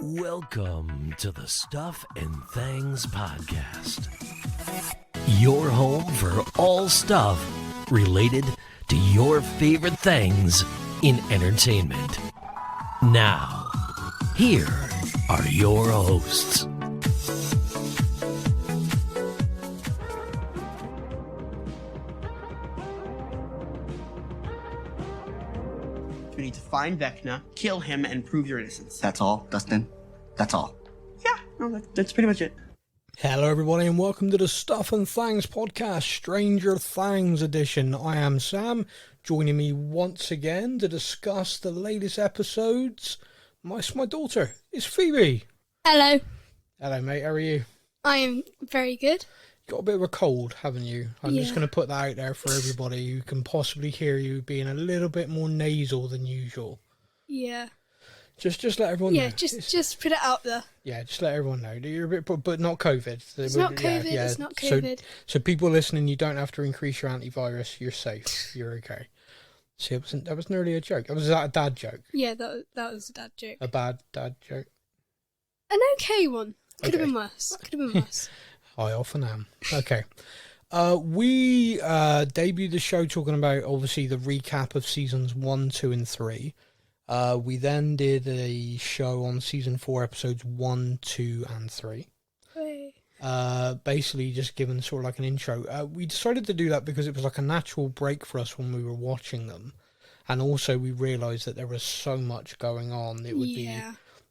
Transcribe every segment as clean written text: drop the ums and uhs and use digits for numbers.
Welcome to the Stuff and Things podcast. Your home for all stuff related to your favorite things in entertainment. Now, here are your hosts. We need to find Vecna, kill him, and prove your innocence. That's all, Dustin? That's all. Yeah, no, that's pretty much it. Hello everybody and welcome to the Stuff and Things podcast, Stranger Things edition. I am Sam, joining me once again to discuss the latest episodes. My daughter is Phoebe. Hello. Hello mate, how are you? I am very good. You got a bit of a cold, haven't you? I'm just Yeah. going to put that out there for everybody who can possibly hear you being a little bit more nasal than usual. Yeah. Just let everyone know. Yeah, just put it out there. Yeah, just let everyone know. You're a bit, but not COVID. It's not COVID, it's not COVID. So people listening, you don't have to increase your antivirus. You're safe. You're okay. See, that was nearly a joke. Was that a dad joke? Yeah, that was a dad joke. A bad dad joke? An okay one. Could have been worse. I often am. Okay. We debuted the show talking about, obviously, the recap of seasons 1, 2, and 3. We then did a show on season 4, episodes 1, 2, and 3. Basically just given sort of like an intro. We decided to do that because it was like a natural break for us when we were watching them. And also we realised that there was so much going on, it would be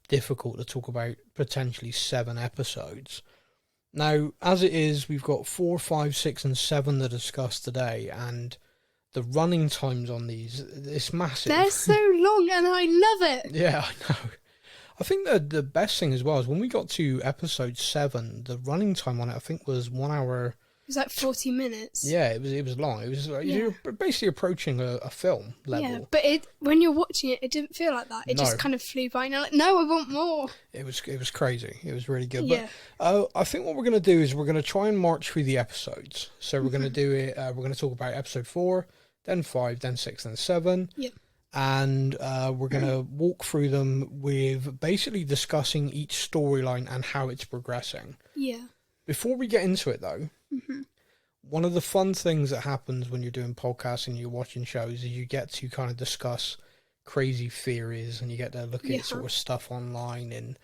difficult to talk about potentially 7 episodes. Now, as it is, we've got 4, 5, 6, and 7 to discuss today, and the running times on these, it's massive. They're so long and I love it. Yeah, I know. I think the best thing as well is when we got to episode 7, the running time on it, I think, was 1 hour. It was like 40 minutes. Yeah, it was long. It was like you're basically approaching a film level. Yeah, but when you're watching it, it didn't feel like that. It just kind of flew by and you're like, no, I want more. It was crazy. It was really good. Yeah. But I think what we're going to do is we're going to try and march through the episodes. So we're going to do it, we're going to talk about episode 4, then 5, then 6, then 7. Yep. And we're going to walk through them with basically discussing each storyline and how it's progressing. Yeah. Before we get into it, though, one of the fun things that happens when you're doing podcasts and you're watching shows is you get to kind of discuss crazy theories and you get to look at sort of stuff online and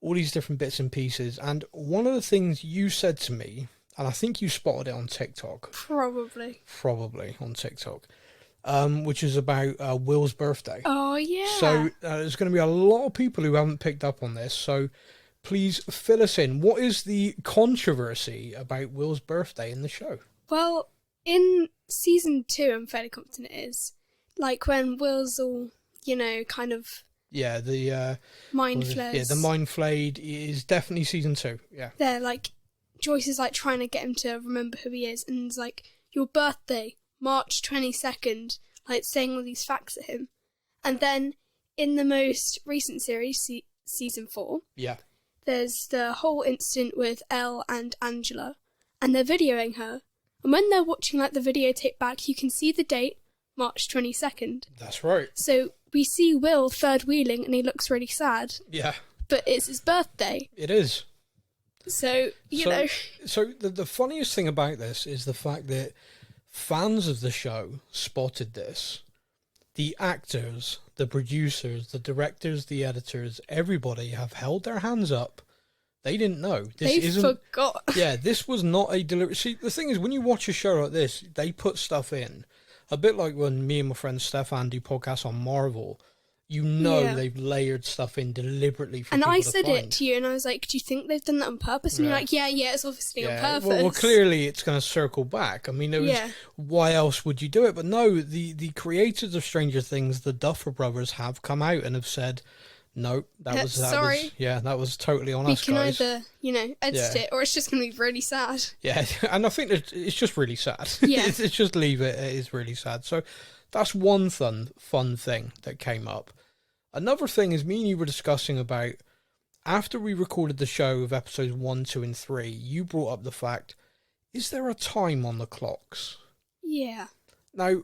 all these different bits and pieces. And one of the things you said to me, and I think you spotted it on TikTok. Probably on TikTok. Which is about Will's birthday. Oh, yeah. So there's going to be a lot of people who haven't picked up on this. So please fill us in. What is the controversy about Will's birthday in the show? Well, in season 2, I'm fairly confident it is. Like when Will's all, kind of... Yeah, the... mind flares. Yeah, the mind flayed is definitely season 2, yeah. They're like... Joyce is like trying to get him to remember who he is. And it's like, your birthday... March 22nd, like saying all these facts at him. And then in the most recent series, season 4, there's the whole incident with Elle and Angela, and they're videoing her. And when they're watching like the videotape back, you can see the date, March 22nd. That's right. So we see Will third wheeling and he looks really sad. Yeah. But it's his birthday. It is. So, you know. So the funniest thing about this is the fact that fans of the show spotted this. The actors, the producers, the directors, the editors, everybody have held their hands up. They didn't know. They forgot. Yeah, this was not a deliberate... See, the thing is, when you watch a show like this, they put stuff in. A bit like when me and my friend Stefan do podcasts on Marvel. They've layered stuff in deliberately for people to find. And I said it to you, and I was like, do you think they've done that on purpose? And you're like, yeah, it's obviously on purpose. Well, clearly it's going to circle back. I mean, why else would you do it? But no, the creators of Stranger Things, the Duffer Brothers, have come out and have said, no, that was totally on us, guys. We can either, edit it, or it's just going to be really sad. Yeah, and I think that it's just really sad. Yeah. It's just leave it. It is really sad. So that's one fun thing that came up. Another thing is me and you were discussing about, after we recorded the show of episodes 1, 2, and 3, you brought up the fact, is there a time on the clocks? Yeah. Now,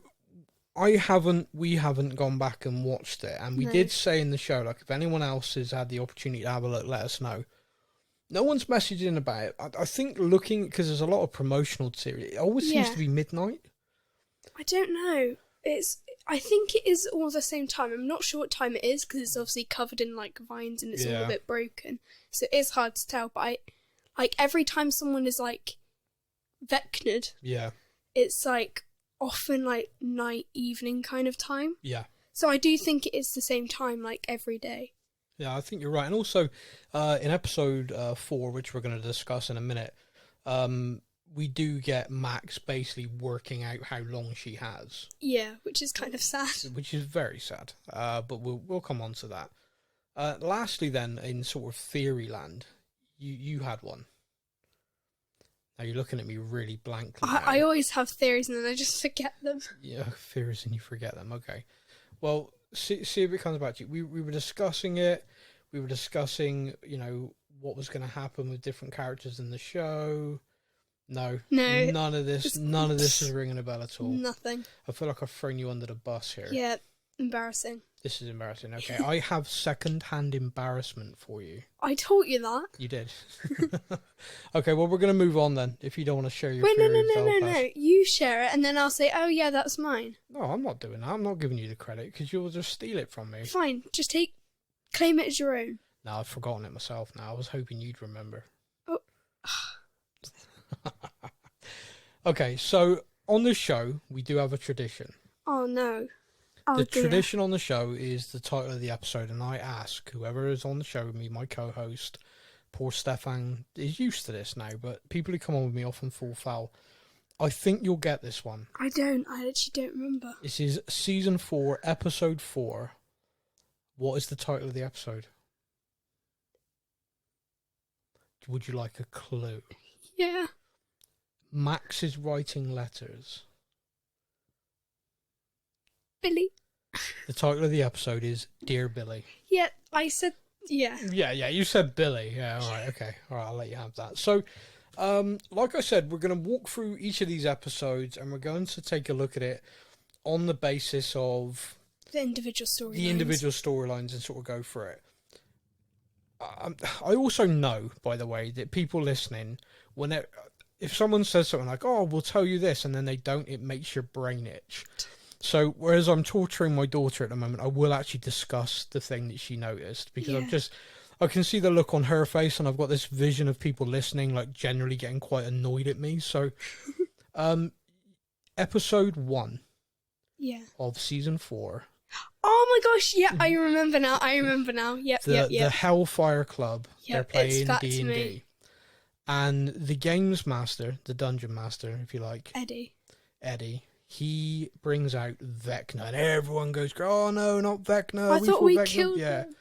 we haven't gone back and watched it, and we did say in the show, like, if anyone else has had the opportunity to have a look, let us know. No one's messaged in about it. I think looking, because there's a lot of promotional series, it always seems to be midnight. I don't know. I think it is all the same time. I'm not sure what time it is, because it's obviously covered in, like, vines and it's all a bit broken. So it is hard to tell, but like, every time someone is, like, Vecna'd, it's, like, often, like, night, evening kind of time. Yeah. So I do think it is the same time, like, every day. Yeah, I think you're right. And also, in episode 4, which we're going to discuss in a minute, we do get Max basically working out how long she has. Yeah, which is kind of sad. Which is very sad. But we'll come on to that. Lastly, then, in sort of theory land, you had one. Now you're looking at me really blankly. I always have theories and then I just forget them. Yeah, theories and you forget them. Okay. Well, see if it comes back to you. We were discussing it. We were discussing, what was going to happen with different characters in the show. No, none of this is ringing a bell at all. Nothing. I feel like I've thrown you under the bus here. Yeah, embarrassing. This is embarrassing. Okay, I have second-hand embarrassment for you. I taught you that. You did. Okay, well, we're going to move on then, if you don't want to share your Wait, theory. no. You share it, and then I'll say, oh, yeah, that's mine. No, I'm not doing that. I'm not giving you the credit, because you'll just steal it from me. Fine, just claim it as your own. No, I've forgotten it myself now. I was hoping you'd remember. Oh. Okay, so on the show, we do have a tradition. Oh, no. The tradition on the show is the title of the episode, and I ask whoever is on the show with me, my co-host, poor Stefan is used to this now, but people who come on with me often fall foul. I think you'll get this one. I actually don't remember. This is season 4, episode 4. What is the title of the episode? Would you like a clue? Yeah. Max is writing letters. Billy. The title of the episode is Dear Billy. Yeah, I said, yeah. Yeah, you said Billy. Yeah, all right, okay. All right, I'll let you have that. So, like I said, we're going to walk through each of these episodes and we're going to take a look at it on the basis of the individual storylines and sort of go for it. I also know, by the way, that people listening, if someone says something like, oh, we'll tell you this, and then they don't, it makes your brain itch. So, whereas I'm torturing my daughter at the moment, I will actually discuss the thing that she noticed, because I can see the look on her face, and I've got this vision of people listening, like, generally getting quite annoyed at me. So, episode 1 of season 4. Oh my gosh, yeah, I remember now. Yep. The Hellfire Club. They're playing D&D. And the games master, the dungeon master, if you like. Eddie. He brings out Vecna, and everyone goes, oh no, not Vecna. I thought we killed him.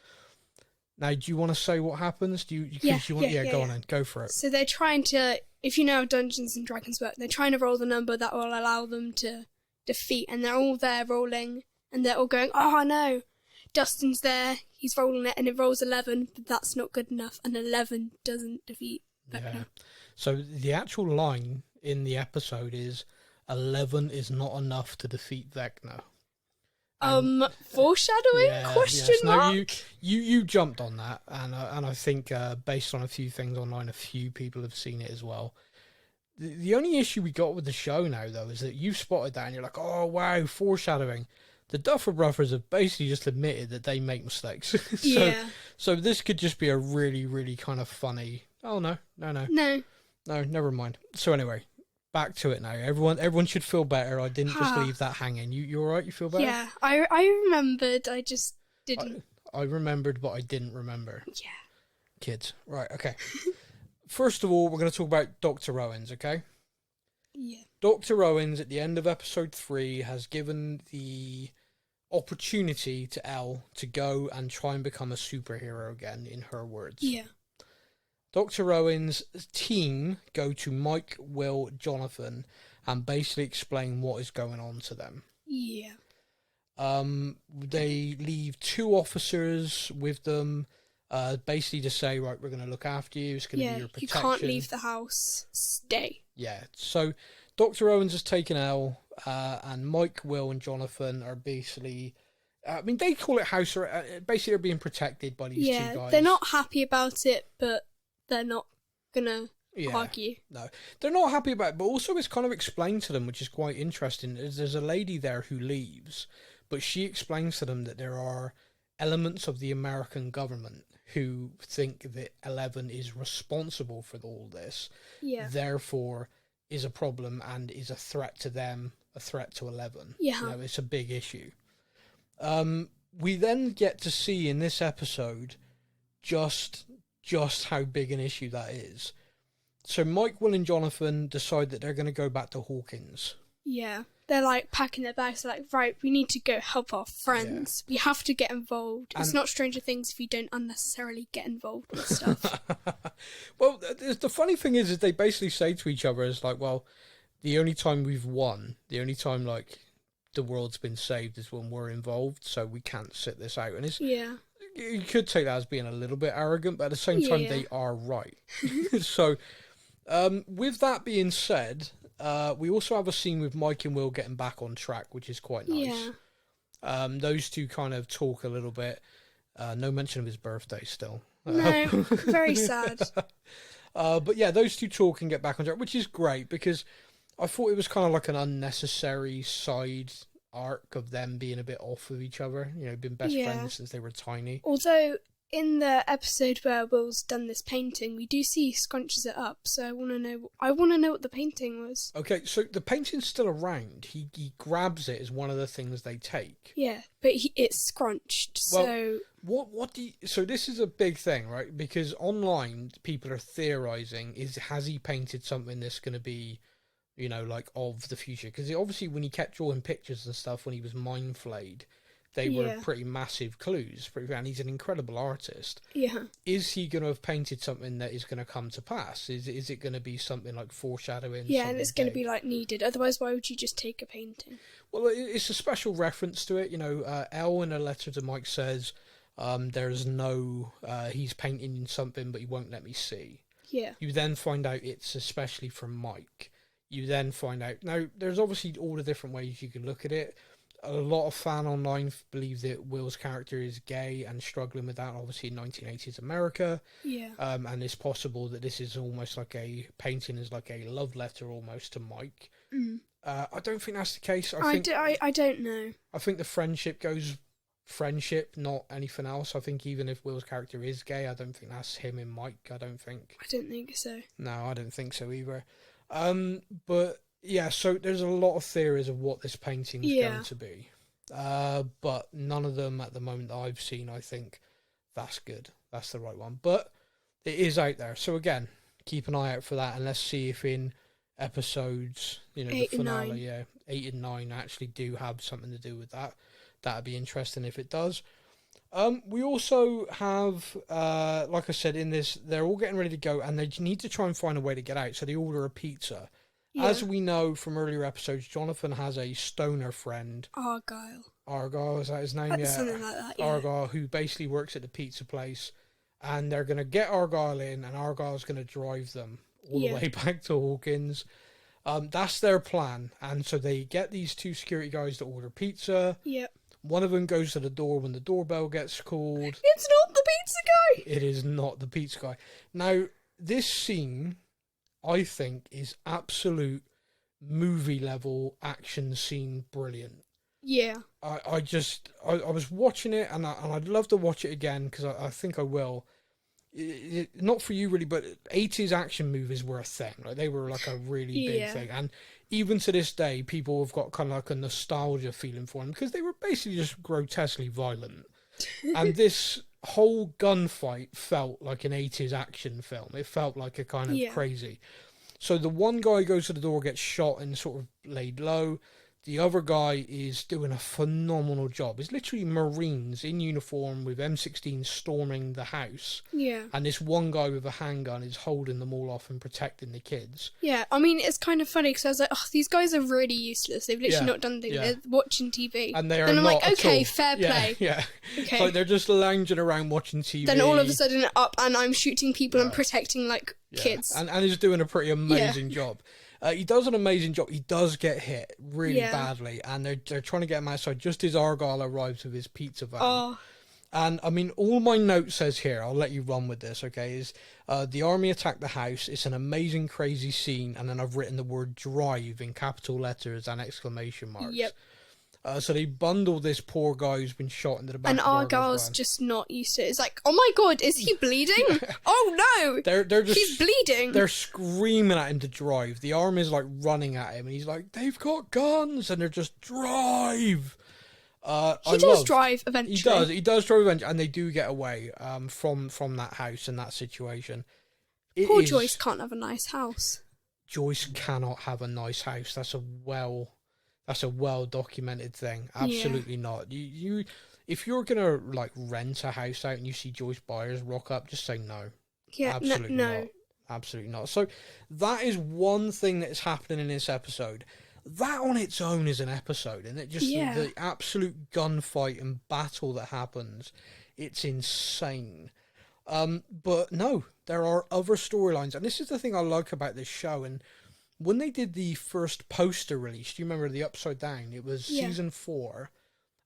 Now, do you want to say what happens? Go on then, go for it. So they're trying to, if you know how Dungeons and Dragons work, they're trying to roll the number that will allow them to defeat, and they're all there rolling, and they're all going, oh no, Dustin's there, he's rolling it, and it rolls 11, but that's not good enough, and 11 doesn't defeat Vecna. Yeah. So the actual line in the episode is, 11 is not enough to defeat Vecna. Foreshadowing? Question mark? No, you jumped on that, and I think based on a few things online, a few people have seen it as well. The only issue we got with the show now, though, is that you've spotted that, and you're like, oh wow, foreshadowing. The Duffer Brothers have basically just admitted that they make mistakes. So this could just be a really, really kind of funny. Oh no, never mind. So anyway. Back to it now. Everyone should feel better. I didn't just leave that hanging. You all right? You feel better? Yeah, I remembered. I just didn't. I remembered, but I didn't remember. Yeah. Kids. Right, okay. First of all, we're going to talk about Dr. Owens, okay? Yeah. Dr. Owens, at the end of episode 3, has given the opportunity to Elle to go and try and become a superhero again, in her words. Yeah. Dr. Owens' team go to Mike, Will, Jonathan, and basically explain what is going on to them. Yeah. They leave 2 officers with them, basically to say, right, we're going to look after you, it's going to be your protection. You can't leave the house, stay. Yeah, so Dr. Owens has taken Elle, and Mike, Will, and Jonathan are basically... I mean, they call it house arrest. Basically, they're being protected by these two guys. They're not happy about it, but they're not gonna argue. No, they're not happy about it, but also it's kind of explained to them, which is quite interesting. There's a lady there who leaves, but she explains to them that there are elements of the American government who think that 11 is responsible for all this, therefore is a problem and is a threat to them, a threat to 11. Yeah. You know, it's a big issue. We then get to see in this episode just how big an issue that is. So Mike, Will, and Jonathan decide that they're going to go back to Hawkins. Yeah. They're like packing their bags. They're like, right, we need to go help our friends. Yeah. We have to get involved. It's not Stranger Things if you don't unnecessarily get involved with stuff. Well, the funny thing is they basically say to each other, it's like, well, the only time we've won, the only time like the world's been saved is when we're involved, so we can't sit this out. And it's you could take that as being a little bit arrogant, but at the same time they are right. So with that being said, we also have a scene with Mike and Will getting back on track, which is quite nice. Those two kind of talk a little bit. No mention of his birthday still. No, very sad. But yeah, those two talk and get back on track, which is great because I thought it was kind of like an unnecessary side arc of them being a bit off of each other. You know, been best friends since they were tiny. Although in the episode where Will's done this painting, we do see he scrunches it up. So I want to know what the painting was. Okay, so the painting's still around. He grabs it as one of the things they take. Yeah, but it's scrunched. Well, what do you, so this is a big thing, right? Because online people are theorizing: has he painted something that's going to be, you know, like of the future? Because obviously when he kept drawing pictures and stuff when he was mind flayed, they were pretty massive clues. And he's an incredible artist. Yeah. Is he going to have painted something that is going to come to pass? Is it going to be something like foreshadowing? Yeah, and it's going to be like needed. Otherwise, why would you just take a painting? Well, it's a special reference to it. You know, Elle in a letter to Mike says, "There's no he's painting something, but he won't let me see." Yeah. You then find out it's especially from Mike. You then find out... Now, there's obviously all the different ways you can look at it. A lot of fan online believe that Will's character is gay and struggling with that, obviously, in 1980s America. Yeah. And it's possible that this is almost like a painting, is like a love letter almost to Mike. I don't think that's the case. I don't know. I think the friendship goes... friendship, not anything else. I think even if Will's character is gay, I don't think that's him and Mike. I don't think so. No, I don't think so either. But yeah, so there's a lot of theories of what this painting is going to be. But none of them at the moment that I've seen, I think that's good. That's the right one. But it is out there. So again, keep an eye out for that, and let's see if in episodes, you know, 8 the finale, 8 and 9 actually do have something to do with that. That'd be interesting if it does. We also have, like I said, in this, they're all getting ready to go, and they need to try and find a way to get out, so they order a pizza. Yeah. As we know from earlier episodes, Jonathan has a stoner friend. Argyle, is that his name? Something like that, yeah. Argyle, who basically works at the pizza place, and they're going to get Argyle in, and Argyle's going to drive them all the way back to Hawkins. That's their plan, and so they get these two security guys to order pizza. Yep. One of them goes to the door when the doorbell gets called. It's not the pizza guy! It is not the pizza guy. Now, this scene, I think, is absolute movie-level action scene brilliant. Yeah. I was watching it, and I'd love to watch it again, because I think I will. Not for you, really, but 80s action movies were a thing. Like, they were like a really big thing. And even to this day, people have got kind of like a nostalgia feeling for them because they were basically just grotesquely violent. And this whole gunfight felt like an 80s action film. It felt like a kind of crazy. So the one guy goes to the door, gets shot and sort of laid low. The other guy is doing a phenomenal job. It's literally Marines in uniform with M16 storming the house. Yeah. And this one guy with a handgun is holding them all off and protecting the kids. Yeah, I mean, it's kind of funny because I was like, oh, these guys are really useless. They've literally not done anything. They're watching TV. And they are and I'm not like, okay, all. Fair play. Yeah. Okay. So they're just lounging around watching TV. Then all of a sudden up and I'm shooting people and protecting, like, kids. And he's doing a pretty amazing job. He does an amazing job. He does get hit really Yeah. badly, and they're trying to get him outside just as Argyle arrives with his pizza van. Oh, And, I mean, all my note says here, I'll let you run with this, okay, is the army attacked the house. It's an amazing, crazy scene. And then I've written the word drive in capital letters and exclamation marks. Yep. So they bundle this poor guy who's been shot into the back and of Argyle's Argyle's van. just not used to it. It's like, oh my god, is he bleeding? Oh no, They're just, he's bleeding. They're screaming at him to drive. The army is like running at him, and he's like, "They've got guns," and they're just drive. He does drive eventually. He does drive eventually, and they do get away from that house and that situation. Poor Joyce can't have a nice house. Joyce cannot have a nice house. That's a well documented thing. Absolutely not. You if you're gonna like rent a house out and you see Joyce Byers rock up, just say no. Yeah, Absolutely no. not. Absolutely not. So that is one thing that is happening in this episode. That on its own is an episode, and it just the absolute gunfight and battle that happens, it's insane. But no, there are other storylines, and this is the thing I like about this show. And when they did the first poster release, do you remember the Upside Down? It was season 4,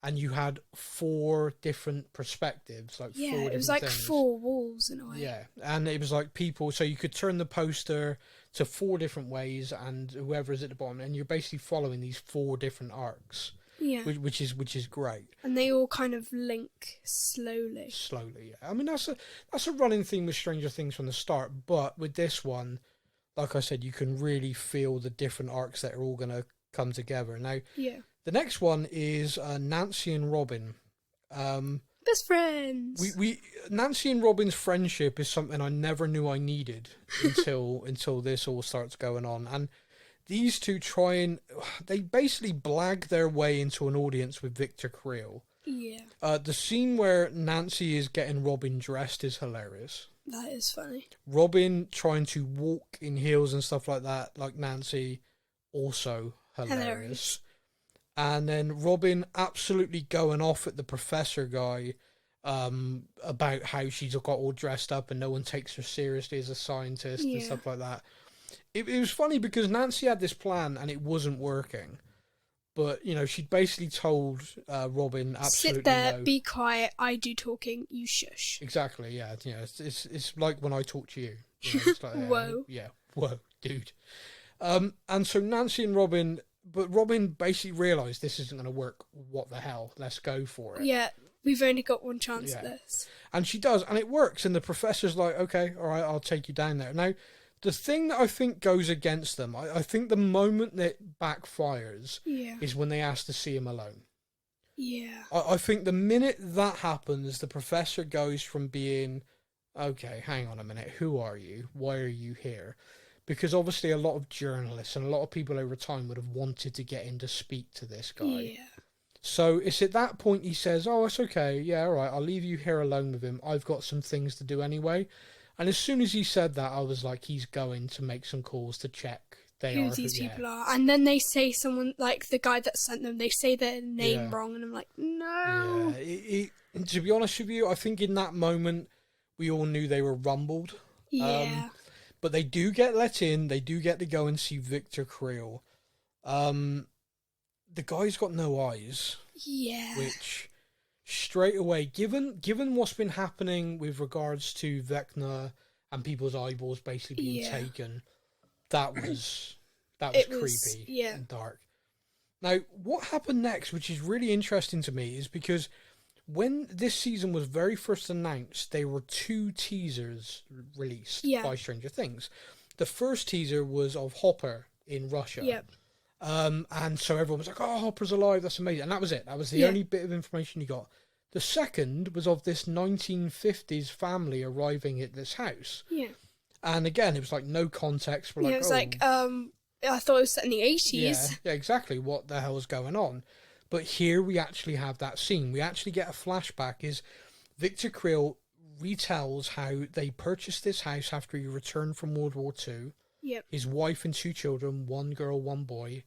and you had 4 different perspectives, like 4 different it was like things. 4 walls in a way. Yeah, and it was like people, so you could turn the poster to 4 different ways, and whoever's at the bottom, and you're basically following these 4 different arcs. Yeah, which is great. And they all kind of link slowly. Yeah. I mean, that's a running theme with Stranger Things from the start, but with this one, like I said, you can really feel the different arcs that are all going to come together. Now, the next one is Nancy and Robin. Best friends. We Nancy and Robin's friendship is something I never knew I needed until this all starts going on. And these two they basically blag their way into an audience with Victor Creel. Yeah. The scene where Nancy is getting Robin dressed is hilarious. That is funny. Robin trying to walk in heels and stuff like that, like Nancy, also hilarious. And then Robin absolutely going off at the professor guy about how she's got all dressed up and no one takes her seriously as a scientist and stuff like that. It was funny because Nancy had this plan and it wasn't working. But, you know, she'd basically told Robin absolutely sit there, no. be quiet, I do talking, you shush. Exactly, yeah. You know, it's like when I talk to you. You know, it's like, Whoa. Yeah, whoa, dude. And so Nancy and Robin, but Robin basically realised this isn't going to work. What the hell? Let's go for it. Yeah, we've only got one chance at this. And she does, and it works. And the professor's like, okay, all right, I'll take you down there. Now, the thing that I think goes against them, I think the moment that backfires is when they ask to see him alone. Yeah. I think the minute that happens, the professor goes from being, okay, hang on a minute, who are you? Why are you here? Because obviously a lot of journalists and a lot of people over time would have wanted to get in to speak to this guy. Yeah. So it's at that point he says, oh, it's okay, yeah, all right, I'll leave you here alone with him. I've got some things to do anyway. And as soon as he said that, I was like, he's going to make some calls to check who these people are. And then they say someone, like the guy that sent them, they say their name wrong, and I'm like, no. Yeah, to be honest with you, I think in that moment, we all knew they were rumbled. Yeah. But they do get let in. They do get to go and see Victor Creel. The guy's got no eyes. Yeah. Which, straight away, given what's been happening with regards to Vecna and people's eyeballs basically being taken, that was creepy and dark. Now, what happened next, which is really interesting to me, is because when this season was very first announced, there were 2 teasers released by Stranger Things. The first teaser was of Hopper in Russia. Yep. And so everyone was like, oh, Hopper's alive, that's amazing. And that was it. That was the only bit of information you got. The second was of this 1950s family arriving at this house. Yeah. And again, it was like no context. We're it was like, I thought it was set in the 80s. Yeah, exactly. What the hell is going on? But here we actually have that scene. We actually get a flashback. Is Victor Creel retells how they purchased this house after he returned from World War II. Yep. His wife and 2 children, 1 girl, 1 boy.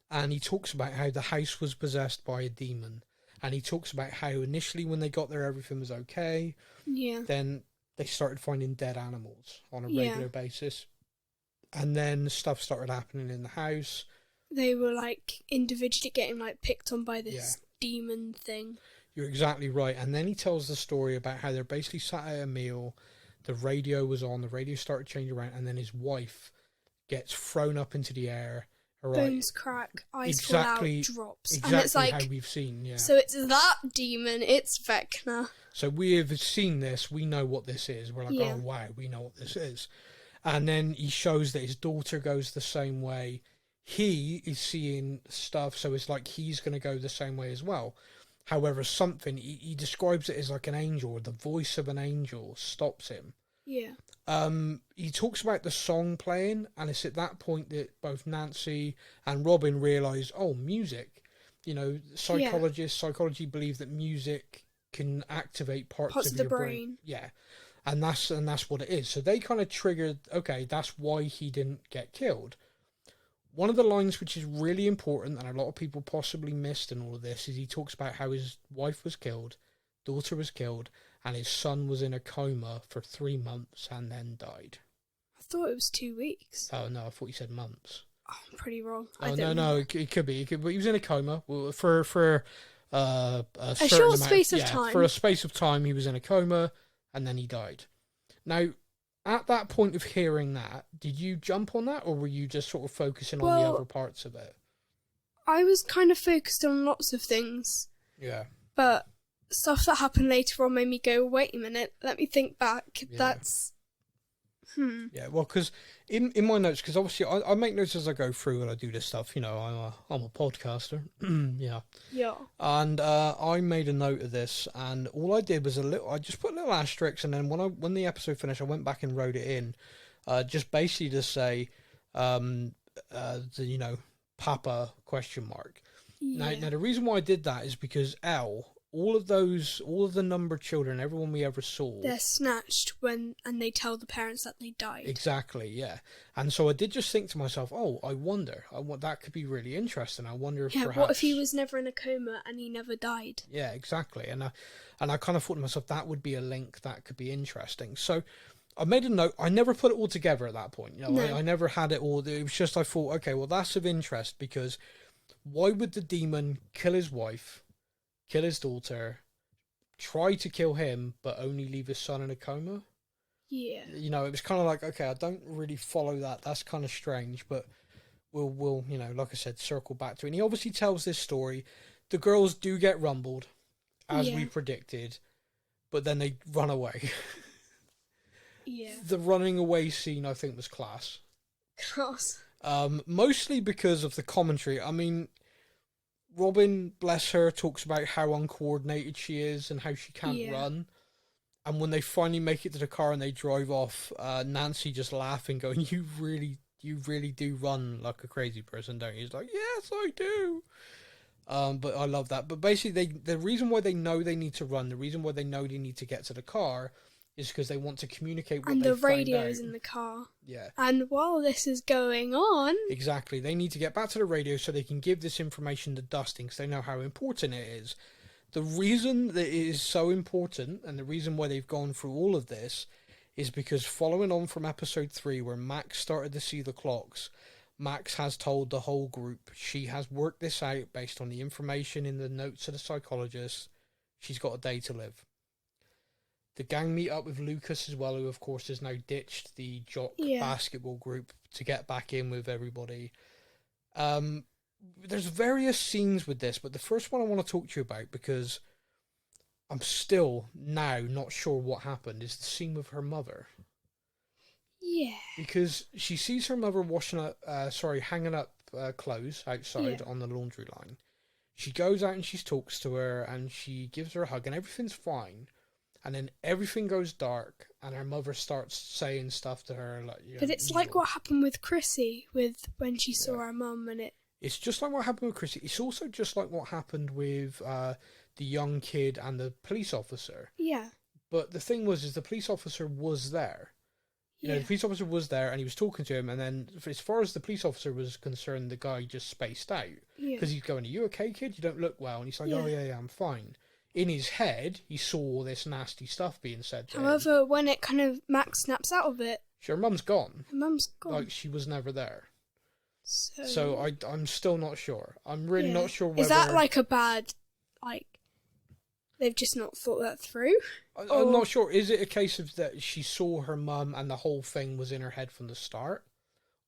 And he talks about how the house was possessed by a demon. And he talks about how initially when they got there, everything was okay. Yeah. Then they started finding dead animals on a regular basis. And then stuff started happening in the house. They were like individually getting like picked on by this demon thing. You're exactly right. And then he tells the story about how they're basically sat at a meal. The radio was on. The radio started changing around, and then his wife gets thrown up into the air. Right. Bones crack, eyes fall out, drops. Exactly and it's like, how we've seen, yeah. So it's that demon, it's Vecna. So we have seen this, we know what this is. We're like, oh wow, we know what this is. And then he shows that his daughter goes the same way. He is seeing stuff, so it's like he's going to go the same way as well. However, he describes it as like an angel, the voice of an angel stops him. Yeah. He talks about the song playing, and it's at that point that both Nancy and Robin realise, oh, music. You know, psychology believe that music can activate parts of your brain. Yeah. And that's what it is. So they kind of triggered, okay, that's why he didn't get killed. One of the lines which is really important, and a lot of people possibly missed in all of this, is he talks about how his wife was killed, daughter was killed, and his son was in a coma for 3 months and then died. I thought it was 2 weeks. Oh, no, I thought you said months. Oh, I'm pretty wrong. No, it could be. But he was in a coma for a short space of time. For a space of time, he was in a coma, and then he died. Now, at that point of hearing that, did you jump on that, or were you just sort of focusing on the other parts of it? I was kind of focused on lots of things. Yeah. But stuff that happened later on made me go, wait a minute, let me think back. Yeah. That's... Yeah, well, because in my notes, because obviously I make notes as I go through and I do this stuff, you know, I'm a podcaster. Yeah. And I made a note of this, and all I did was I just put little asterisks, and then when the episode finished, I went back and wrote it in, just basically to say, you know, Papa ? Yeah. Now the reason why I did that is because all of the numbered children, everyone we ever saw, they're snatched and they tell the parents that they died. Exactly, yeah. And so I did just think to myself, oh, I wonder, that could be really interesting. I wonder if perhaps... what if he was never in a coma and he never died? Yeah, exactly. And I kind of thought to myself, that would be a link that could be interesting. So I made a note. I never put it all together at that point. You know, no. I never had it all. It was just, I thought, okay, well, that's of interest, because why would the demon kill his wife, kill his daughter, try to kill him, but only leave his son in a coma? Yeah. You know, it was kind of like, okay, I don't really follow that. That's kind of strange, but we'll, you know, like I said, circle back to it. And he obviously tells this story. The girls do get rumbled, as we predicted, but then they run away. Yeah. The running away scene, I think, was class. Class. Mostly because of the commentary. I mean, Robin, bless her, talks about how uncoordinated she is and how she can't run. And when they finally make it to the car and they drive off, Nancy just laughing, going, you really do run like a crazy person, don't you? He's like, yes, I do. But I love that. But basically, the reason why they know they need to run, the reason why they know they need to get to the car, is because they want to communicate what they found out. And the radio's in the car. Yeah. And while this is going on... Exactly. They need to get back to the radio so they can give this information to Dustin, because they know how important it is. The reason that it is so important, and the reason why they've gone through all of this, is because following on from episode 3, where Max started to see the clocks, Max has told the whole group she has worked this out based on the information in the notes of the psychologist. She's got a day to live. The gang meet up with Lucas as well, who of course has now ditched the jock basketball group to get back in with everybody. There's various scenes with this, but the first one I want to talk to you about, because I'm still now not sure what happened, is the scene with her mother. Yeah. Because she sees her mother hanging up clothes outside on the laundry line. She goes out and she talks to her and she gives her a hug and everything's fine. And then everything goes dark, and her mother starts saying stuff to her. Like, but it's like what happened with Chrissy, when she saw her mum, and it... It's just like what happened with Chrissy. It's also just like what happened with the young kid and the police officer. Yeah. But the thing was, the police officer was there. You know, the police officer was there, and he was talking to him, and then, as far as the police officer was concerned, the guy just spaced out. Because he's going, are you okay, kid? You don't look well. And he's like, oh, yeah, I'm fine. In his head, he saw all this nasty stuff being said to him. However, when it kind of Max snaps out of it, Her mum's gone. Her mum's gone. Like, she was never there. So, I'm still not sure. I'm really not sure whether... Is that like a bad, like, they've just not thought that through? I'm not sure. Is it a case of that she saw her mum and the whole thing was in her head from the start?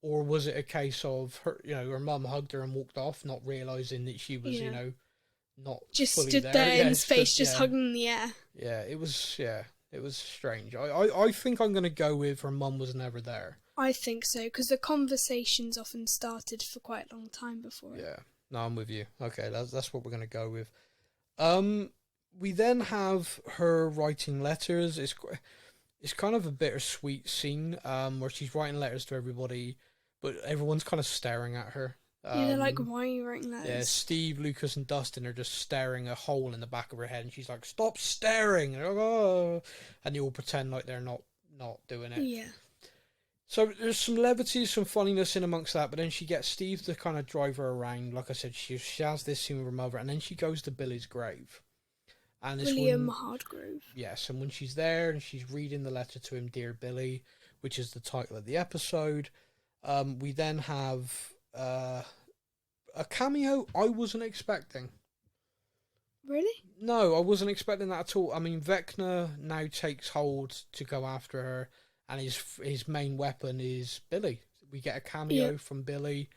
Or was it a case of her, her mum hugged her and walked off, not realising that she was, not just fully stood there in space, just hugging hugging the air. Yeah, it was strange. I think I'm going to go with her mum was never there. I think so, because the conversations often started for quite a long time before. Yeah, no, I'm with you. Okay, that's what we're going to go with. We then have her writing letters. It's kind of a bittersweet scene where she's writing letters to everybody, but everyone's kind of staring at her. They're like, why are you writing letters? Yeah, Steve, Lucas, and Dustin are just staring a hole in the back of her head, and she's like, stop staring! And, oh. And you all pretend like they're not doing it. Yeah. So there's some levity, some funniness in amongst that, but then she gets Steve to kind of drive her around. Like I said, she has this scene with her mother, and then she goes to Billy's grave. And William Hardgrove. Yes, and when she's there and she's reading the letter to him, Dear Billy, which is the title of the episode, we then have a cameo I wasn't expecting. Really? No, I wasn't expecting that at all. I mean, Vecna now takes hold to go after her, and his main weapon is Billy. We get a cameo from Billy,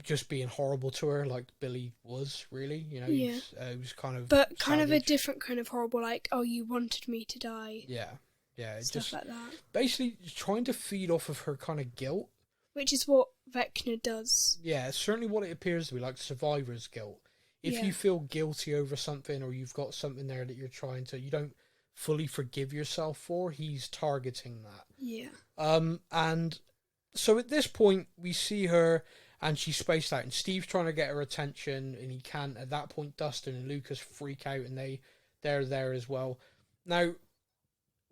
just being horrible to her, like Billy was, really. He was kind of... But kind savage. of a different kind of horrible, like, oh, you wanted me to die. Yeah. Stuff just like that. Basically trying to feed off of her kind of guilt. Which is what Vecna does. Yeah, it's certainly what it appears to be, like survivor's guilt. If you feel guilty over something, or you've got something there that you don't fully forgive yourself for, he's targeting that. Yeah. And so at this point, we see her, and she's spaced out, and Steve's trying to get her attention, and he can't. At that point, Dustin and Lucas freak out, and they're there as well. Now,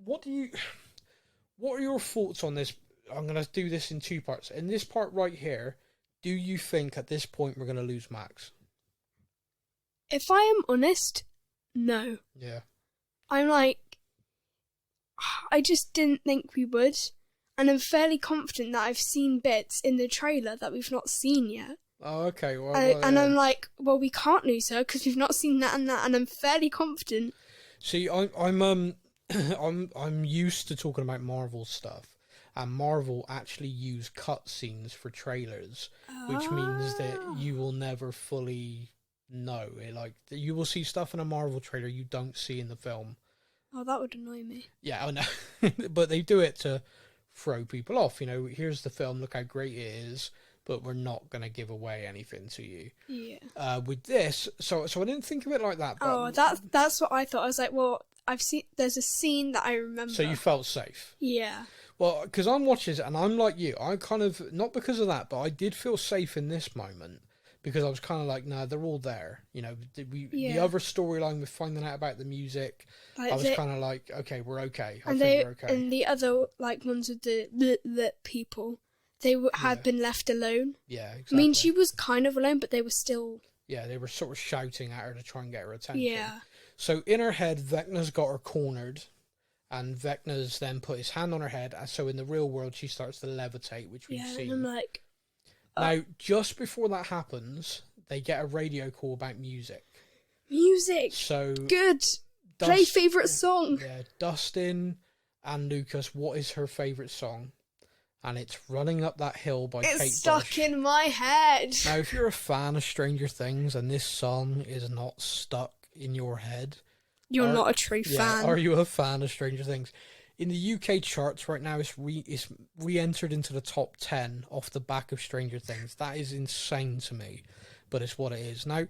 what are your thoughts on this? I'm going to do this in two parts. In this part right here, do you think at this point we're going to lose Max? If I am honest, no. Yeah. I'm like, I just didn't think we would. And I'm fairly confident that I've seen bits in the trailer that we've not seen yet. Oh, okay. Well, and I'm like, well, we can't lose her because we've not seen that and that, and I'm fairly confident. See, I'm used to talking about Marvel stuff, and Marvel actually use cutscenes for trailers, which means that you will never fully know. Like, you will see stuff in a Marvel trailer you don't see in the film. Oh, that would annoy me. Yeah, I know. But they do it to throw people off. Here's the film, look how great it is, but we're not going to give away anything to you. Yeah. With this, so I didn't think of it like that. But that's what I thought. I was like, well, there's a scene that I remember. So you felt safe? Yeah. Well, because I'm watching it, and I'm like you. I kind of, not because of that, but I did feel safe in this moment. Because I was kind of like, nah, they're all there. The other storyline with finding out about the music, like I was kind of like, okay, we're okay. I think we're okay. And the other ones with the people, they had been left alone. Yeah, exactly. I mean, she was kind of alone, but they were still... Yeah, they were sort of shouting at her to try and get her attention. Yeah. So in her head, Vecna's got her cornered, and Vecna's then put his hand on her head, and so in the real world, she starts to levitate, which we've seen. And I'm like... Now, just before that happens, they get a radio call about music. Music! So good! Play favourite song! Yeah, Dustin and Lucas, what is her favourite song? And it's Running Up That Hill by Kate Bush. It's stuck in my head! Now, if you're a fan of Stranger Things and this song is not stuck in your head... You're not a true fan. Are you a fan of Stranger Things? In the UK charts right now, it's re-entered into the top 10 off the back of Stranger Things. That is insane to me, but it's what it is. Now,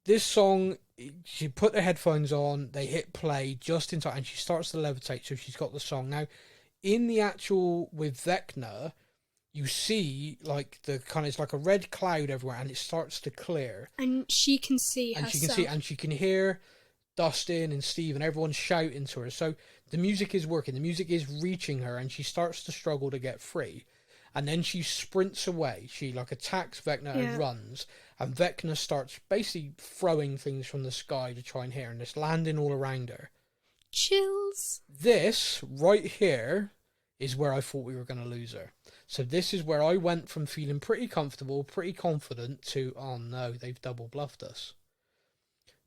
this song, she put the headphones on, they hit play just in time, and she starts to levitate, so she's got the song. Now, in the actual, with Vecna, you see, like, it's like a red cloud everywhere, and it starts to clear. And she can see herself. She can hear Dustin and Steve and everyone shouting to her. So the music is working. The music is reaching her, and she starts to struggle to get free. And then she sprints away. She attacks Vecna and runs. And Vecna starts basically throwing things from the sky to try and hit her, and it's landing all around her. Chills. This right here is where I thought we were going to lose her. So this is where I went from feeling pretty comfortable, pretty confident, to, oh no, they've double bluffed us.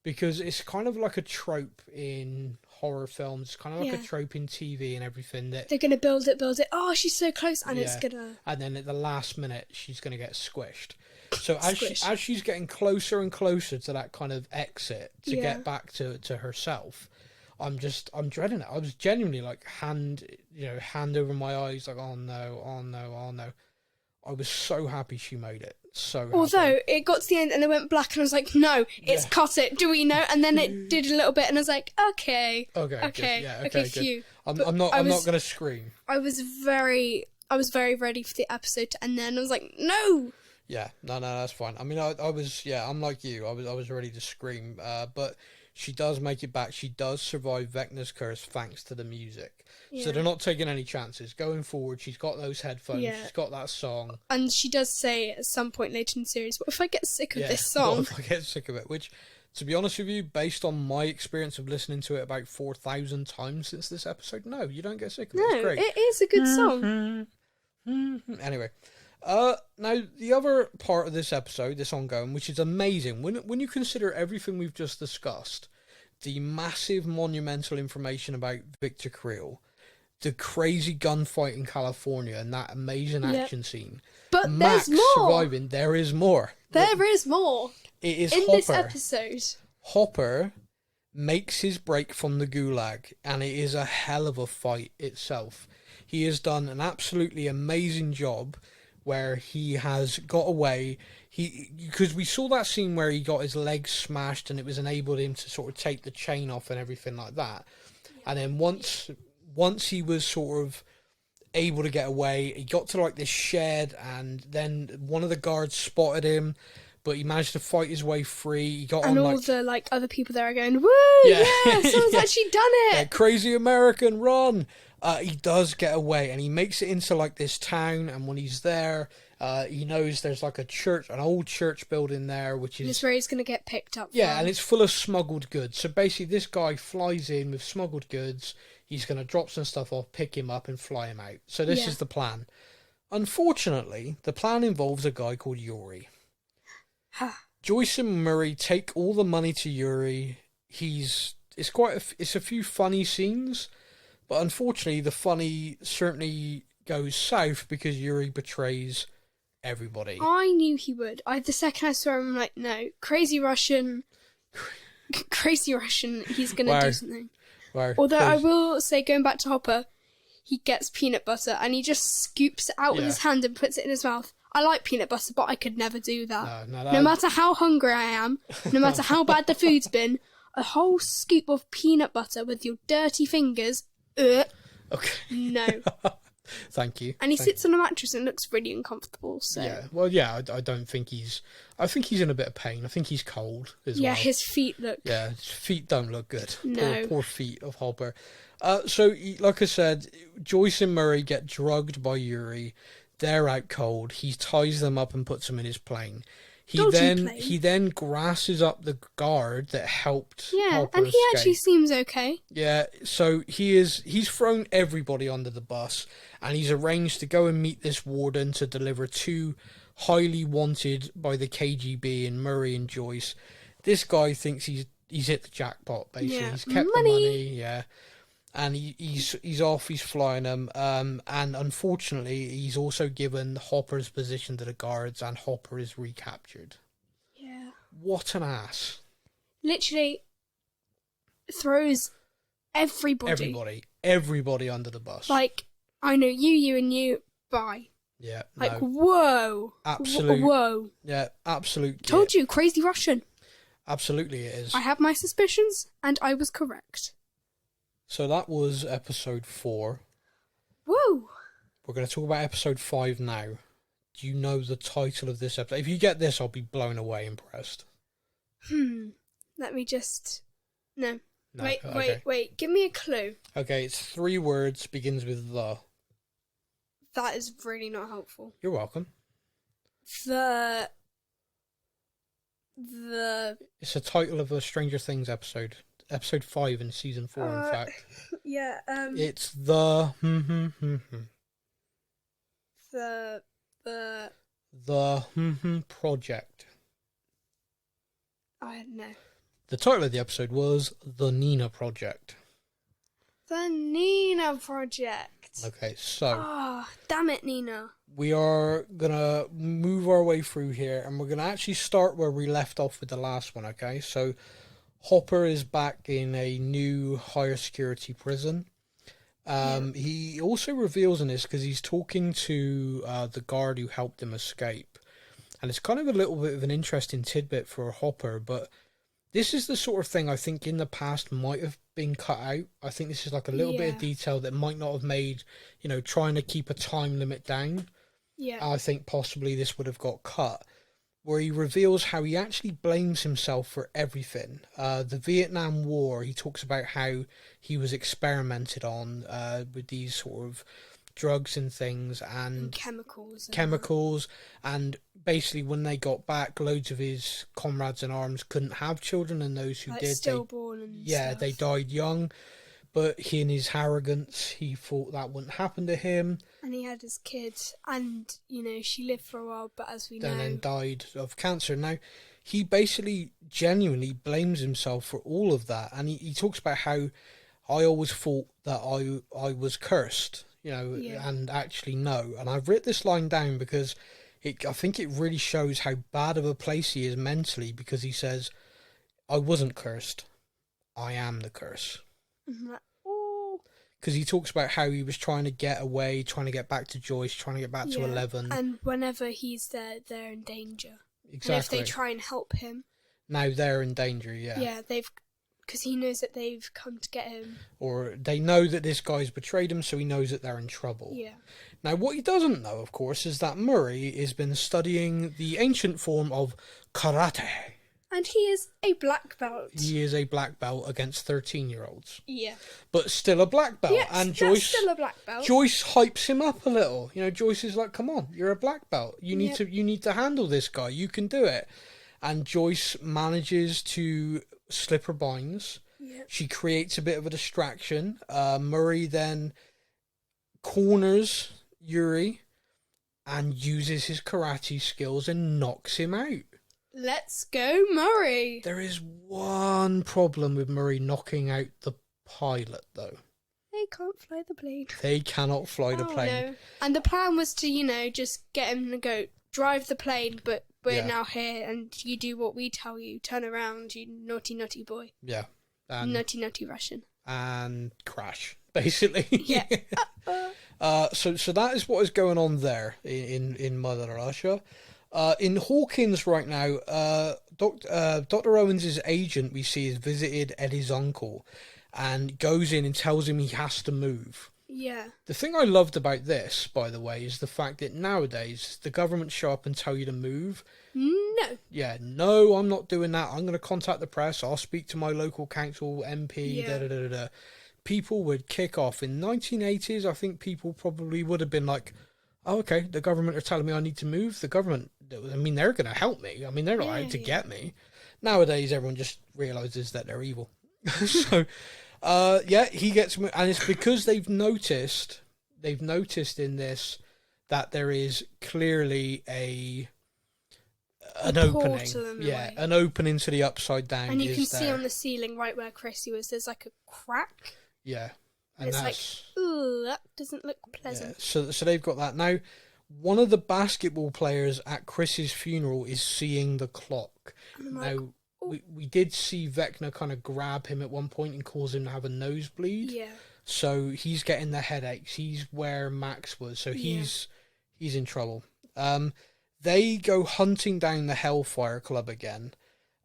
Because it's kind of like a trope in horror films, it's kind of like a trope in TV and everything, that they're going to build it. Oh, she's so close, and it's going to... And then at the last minute, she's going to get squished. So as she's getting closer and closer to that kind of exit to get back to herself, I'm dreading it. I was genuinely like hand over my eyes, like, oh no. I was so happy she made it. So happy. Although it got to the end and it went black, and I was like, no, it's cut it. Do we know? And then it did a little bit, and I was like, okay. Okay, phew. I'm not going to scream. I was very ready for the episode to end there, and I was like, no. Yeah, no, that's fine. I mean, I was, I'm like you. I was ready to scream, but she does make it back. She does survive Vecna's curse thanks to the music. So they're not taking any chances. Going forward, she's got those headphones, she's got that song. And she does say at some point later in the series, what if I get sick of this song? What if I get sick of it? Which, to be honest with you, based on my experience of listening to it about 4,000 times since this episode, no, you don't get sick of it. It's great. It is a good song. Anyway. Now, the other part of this episode, this ongoing, which is amazing, when you consider everything we've just discussed, the massive monumental information about Victor Creel, the crazy gunfight in California, and that amazing action scene. But Max there's more. surviving. There is more. There is more. It is in Hopper. This episode. Hopper makes his break from the Gulag, and it is a hell of a fight itself. He has done an absolutely amazing job where he has got away. Because we saw that scene where he got his legs smashed and it was enabled him to sort of take the chain off and everything like that. And then once he was sort of able to get away, he got to like this shed, and then one of the guards spotted him, but he managed to fight his way free. He got and on, all like, the like other people there are going, woo, someone's actually done it. Crazy American, run. He does get away, and he makes it into like this town, and when he's there, he knows there's like a church, an old church building there, which is... This where he's going to get picked up. Yeah, and it's full of smuggled goods. So basically this guy flies in with smuggled goods, he's going to drop some stuff off, pick him up, and fly him out. So this is the plan. Unfortunately, the plan involves a guy called Yuri. Joyce and Murray take all the money to Yuri. It's a few funny scenes, but unfortunately the funny certainly goes south because Yuri betrays everybody. I knew he would. The second I saw him, I'm like, no, crazy Russian, he's going to do something. Although I will say, going back to Hopper, he gets peanut butter and he just scoops it out with his hand and puts it in his mouth. I like peanut butter, but I could never do that. No matter how hungry I am, no matter how bad the food's been, a whole scoop of peanut butter with your dirty fingers, okay. No. Thank you. And he sits on a mattress and looks really uncomfortable. So I don't think I think he's in a bit of pain. I think he's cold as well. Yeah, his feet look... Yeah, his feet don't look good. No. Poor feet of Hopper. So, like I said, Joyce and Murray get drugged by Yuri. They're out cold. He ties them up and puts them in his plane. He then grasses up the guard that helped Hopper and he escape. actually seems okay. Yeah, so he's thrown everybody under the bus, and he's arranged to go and meet this warden to deliver two highly wanted by the KGB and Murray and Joyce. This guy thinks he's hit the jackpot, basically. Yeah. He's kept the money, and he's off, he's flying them, and unfortunately he's also given Hopper's position to the guards, and Hopper is recaptured. Yeah. What an ass. Literally throws everybody under the bus. Like, I know you and you, bye. Yeah. Like, whoa. Absolute. Whoa. Yeah, absolute. Told you, crazy Russian. Absolutely it is. I have my suspicions, and I was correct. So that was episode 4. Woo! We're going to talk about episode 5 now. Do you know the title of this episode? If you get this, I'll be blown away impressed. Let me just... No. Okay. Wait. Give me a clue. Okay, it's 3 words, begins with the. That is really not helpful. You're welcome. The... It's the title of a Stranger Things episode. episode 5 in season 4, in fact. Yeah. It's the project. I don't know. The title of the episode was The Nina Project. The Nina Project. Okay, so... Oh, damn it, Nina. We are going to move our way through here, and we're going to actually start where we left off with the last one, okay? So, Hopper is back in a new higher security prison. He also reveals in this, because he's talking to the guard who helped him escape. And it's kind of a little bit of an interesting tidbit for Hopper, but this is the sort of thing I think in the past might have been cut out. I think this is like a little bit of detail that might not have made, trying to keep a time limit down. Yeah. I think possibly this would have got cut, where he reveals how he actually blames himself for everything. The Vietnam War, he talks about how he was experimented on with these sort of drugs and things and chemicals, and basically when they got back, loads of his comrades in arms couldn't have children, and those who did, stillborn and stuff. They died young. But he, in his arrogance, he thought that wouldn't happen to him. And he had his kid, and, she lived for a while, but as we know... And then died of cancer. Now, he basically genuinely blames himself for all of that. And he talks about how I always thought that I was cursed, and actually no. And I've written this line down because I think it really shows how bad of a place he is mentally, because he says, I wasn't cursed. I am the curse. Because he talks about how he was trying to get away, trying to get back to Joyce, trying to get back to 11. And whenever he's there, they're in danger. Exactly. And if they try and help him... Now they're in danger, yeah. Yeah, because he knows that they've come to get him. Or they know that this guy's betrayed him, so he knows that they're in trouble. Yeah. Now, what he doesn't know, of course, is that Murray has been studying the ancient form of karate. And he is a black belt. He is a black belt against 13-year-olds. Yeah. But still a black belt. Yes, and Joyce, still a black belt. Joyce hypes him up a little. Joyce is like, come on, you're a black belt. You need to handle this guy. You can do it. And Joyce manages to slip her binds. Yep. She creates a bit of a distraction. Murray then corners Yuri and uses his karate skills and knocks him out. Let's go, Murray! There is one problem with Murray knocking out the pilot, though. They can't fly the plane. They cannot fly the plane. No. And the plan was to, just get him to go drive the plane, but we're now here and you do what we tell you. Turn around, you naughty, naughty boy. Yeah. Naughty, naughty Russian. And crash, basically. Yeah. So that is what is going on there in Mother Russia. In Hawkins right now, Dr. Owens' agent, we see, has visited Eddie's uncle and goes in and tells him he has to move. Yeah. The thing I loved about this, by the way, is the fact that nowadays the government show up and tell you to move. No. Yeah, no, I'm not doing that. I'm going to contact the press. I'll speak to my local council MP. Yeah. People would kick off. In 1980s, I think people probably would have been like, oh, okay, the government are telling me I need to move. The government, they're going to help me. They're not out to get me. Nowadays, everyone just realises that they're evil. So, he gets, and it's because they've noticed in this that there is clearly an opening. An opening to the upside down. And you can see on the ceiling right where Chrissy was, there's like a crack. Yeah. And it's like, ooh, that doesn't look pleasant. Yeah, so they've got that. Now, one of the basketball players at Chris's funeral is seeing the clock. Now, we did see Vecna kind of grab him at one point and cause him to have a nosebleed. Yeah. So he's getting the headaches. He's where Max was. So he's in trouble. They go hunting down the Hellfire Club again,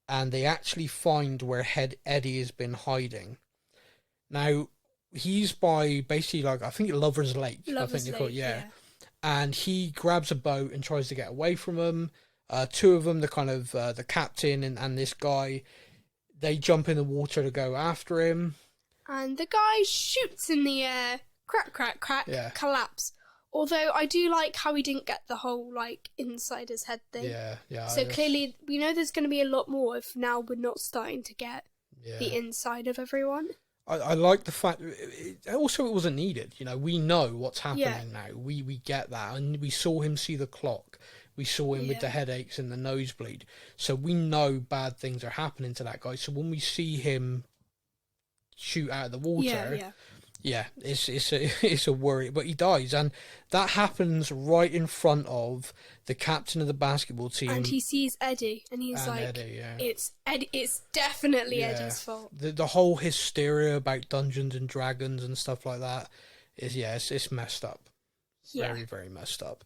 and they actually find where Eddie has been hiding. Now, he's by basically I think Lover's Lake. Yeah. And he grabs a boat and tries to get away from them. Two of them, the kind of the captain and this guy, they jump in the water to go after him. And the guy shoots in the air. Crack, crack, crack. Yeah. Collapse. Although I do like how he didn't get the whole inside his head thing. Yeah. So clearly we know there's going to be a lot more if now we're not starting to get the inside of everyone. I like the fact. Also, it wasn't needed. You know, we know what's happening now. We get that, and we saw him see the clock. We saw him with the headaches and the nosebleed. So we know bad things are happening to that guy. So when we see him shoot out of the water, it's a worry. But he dies, and that happens right in front of the captain of the basketball team. And he sees Eddie, and he's like, Eddie, "It's Eddie. It's definitely Eddie's fault." The whole hysteria about Dungeons and Dragons and stuff like that is it's messed up. Very, very messed up.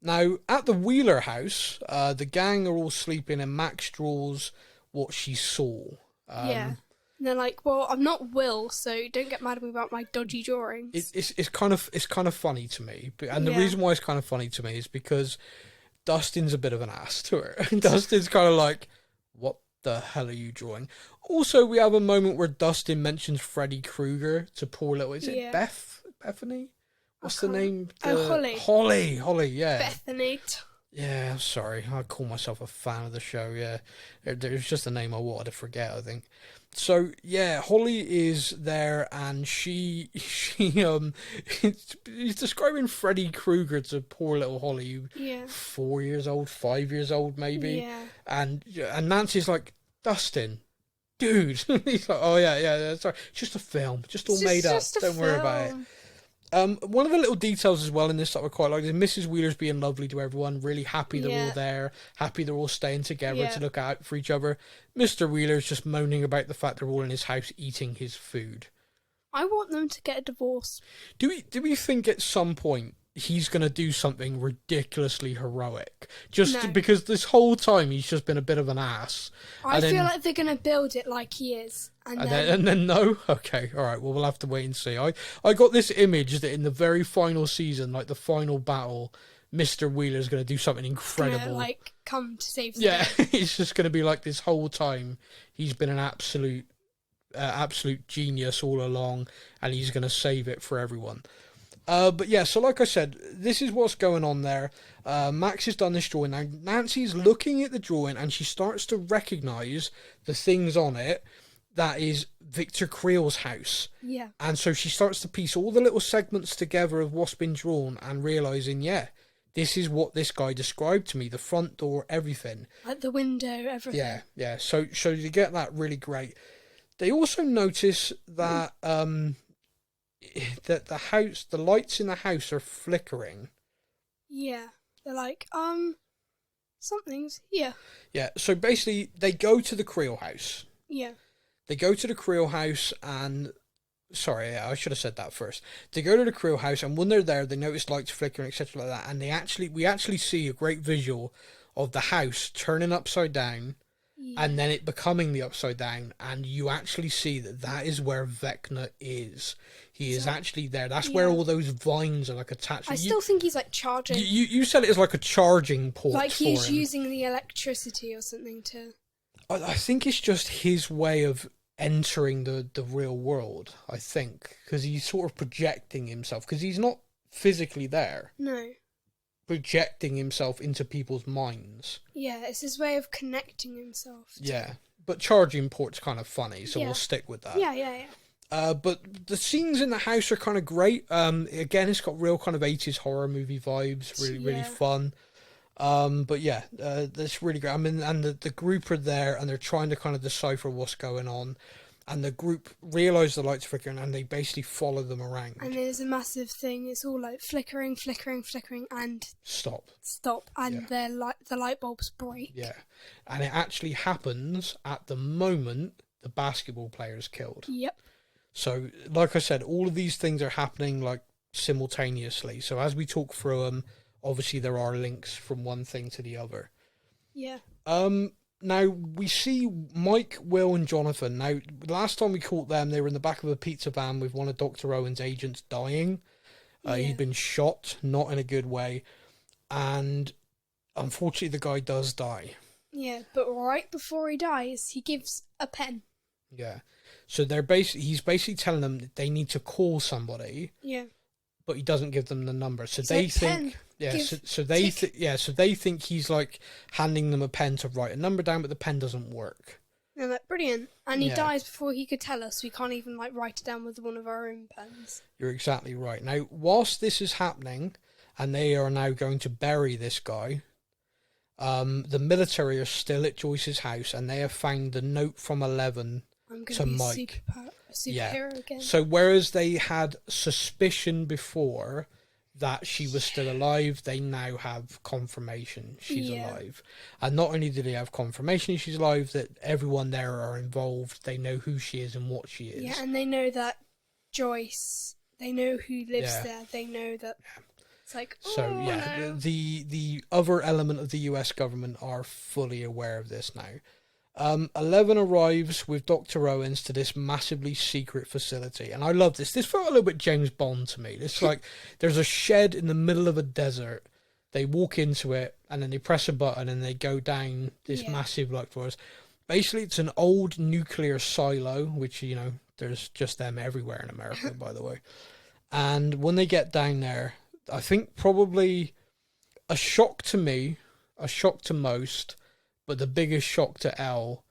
Now, at the Wheeler house, the gang are all sleeping, and Max draws what she saw. And they're like, "Well, I'm not Will, so don't get mad at me about my dodgy drawings." It's kind of funny to me, and the reason why it's kind of funny to me is because Dustin's a bit of an ass to her. Dustin's kind of like, "What the hell are you drawing?" Also, we have a moment where Dustin mentions Freddy Krueger to poor little. Is it Bethany? What's the name? Holly. Holly, yeah. Bethany. Yeah, sorry. I call myself a fan of the show, yeah. There's just a name I wanted to forget, I think. So, yeah, Holly is there, and she's describing Freddy Krueger to poor little Holly, 4 years old, 5 years old, maybe. Yeah. And Nancy's like, "Dustin, dude." He's like, "Oh, yeah, sorry. It's just a film. Just all made up. Don't worry about it." One of the little details as well in this that I quite like is Mrs. Wheeler's being lovely to everyone, really happy they're all there, happy they're all staying together to look out for each other. Mr. Wheeler's just moaning about the fact they're all in his house eating his food. I want them to get a divorce. Do we think at some point he's going to do something ridiculously heroic? Because this whole time he's just been a bit of an ass. I feel like they're going to build it like he is. And then no? Okay, alright, well we'll have to wait and see. I got this image that in the very final season, like the final battle, Mr. Wheeler's going to do something incredible. Gonna, come to save the day. It's just going to be like this whole time he's been an absolute genius all along, and he's going to save it for everyone. But yeah, so like I said, this is what's going on there. Max has done this drawing. Now, Nancy's looking at the drawing, and she starts to recognise the things on it that is Victor Creel's house. Yeah. And so she starts to piece all the little segments together of what's been drawn and realising, this is what this guy described to me, the front door, everything. Like the window, everything. Yeah. So you get that really great. They also notice that that the lights in the house are flickering. Yeah. They're like, something's here. Yeah, so basically they go to the Creel house. Yeah. They go to the Creel house and... Sorry, I should have said that first. They go to the Creel house, and when they're there, they notice lights flickering, etc. like that, and we actually see a great visual of the house turning upside down, and then it becoming the upside down, and you actually see that is where Vecna is. He is actually there. That's where all those vines are attached. I still think he's charging. You said it as like a charging port. Like he's using the electricity or something to... I think it's just his way of entering the real world, I think, because he's sort of projecting himself, because he's not physically there. No. Projecting himself into people's minds. Yeah, it's his way of connecting himself. Yeah, but charging port's kind of funny, so we'll stick with that. Yeah. But the scenes in the house are kind of great. Again, it's got real kind of 80s horror movie vibes, really fun. But yeah, that's really great. I mean, and the group are there, and they're trying to kind of decipher what's going on, and the group realise the lights flickering, and they basically follow them around. And there's a massive thing. It's all like flickering, and stop, and the light bulbs break. Yeah, and it actually happens at the moment the basketball player is killed. Yep. So, like I said, all of these things are happening simultaneously. So as we talk through them, obviously there are links from one thing to the other. Yeah. Now we see Mike, Will, and Jonathan. Now, last time we caught them, they were in the back of a pizza van with one of Dr. Owens' agents dying. He'd been shot, not in a good way, and unfortunately the guy does die. Yeah, but right before he dies, he gives a pen. Yeah. So he's basically telling them that they need to call somebody. Yeah. But he doesn't give them the number. So they think so they think he's handing them a pen to write a number down, but the pen doesn't work. And like, brilliant. And he Yeah. dies before he could tell us. We can't even like write it down with one of our own pens. You're exactly right. Now, whilst this is happening, and they are now going to bury this guy, the military are still at Joyce's house, and they have found the note from 11 I'm to going to be Mike. a superhero again. So whereas they had suspicion before that she was still alive, they now have confirmation she's alive. And not only do they have confirmation she's alive, that everyone there are involved. They know who she is and what she is. Yeah, and they know that Joyce, they know who lives there. They know that it's like, no. the other element of the US government are fully aware of this now. 11 arrives with Dr. Owens to this massively secret facility, and I love this. This felt a little bit James Bond to me. It's like there's a shed in the middle of a desert. They walk into it, and then they press a button, and they go down this massive forest. Basically, it's an old nuclear silo, which, you know, there's just them everywhere in America, by the way. And when they get down there, I think probably a shock to me, a shock to most, but the biggest shock to Elle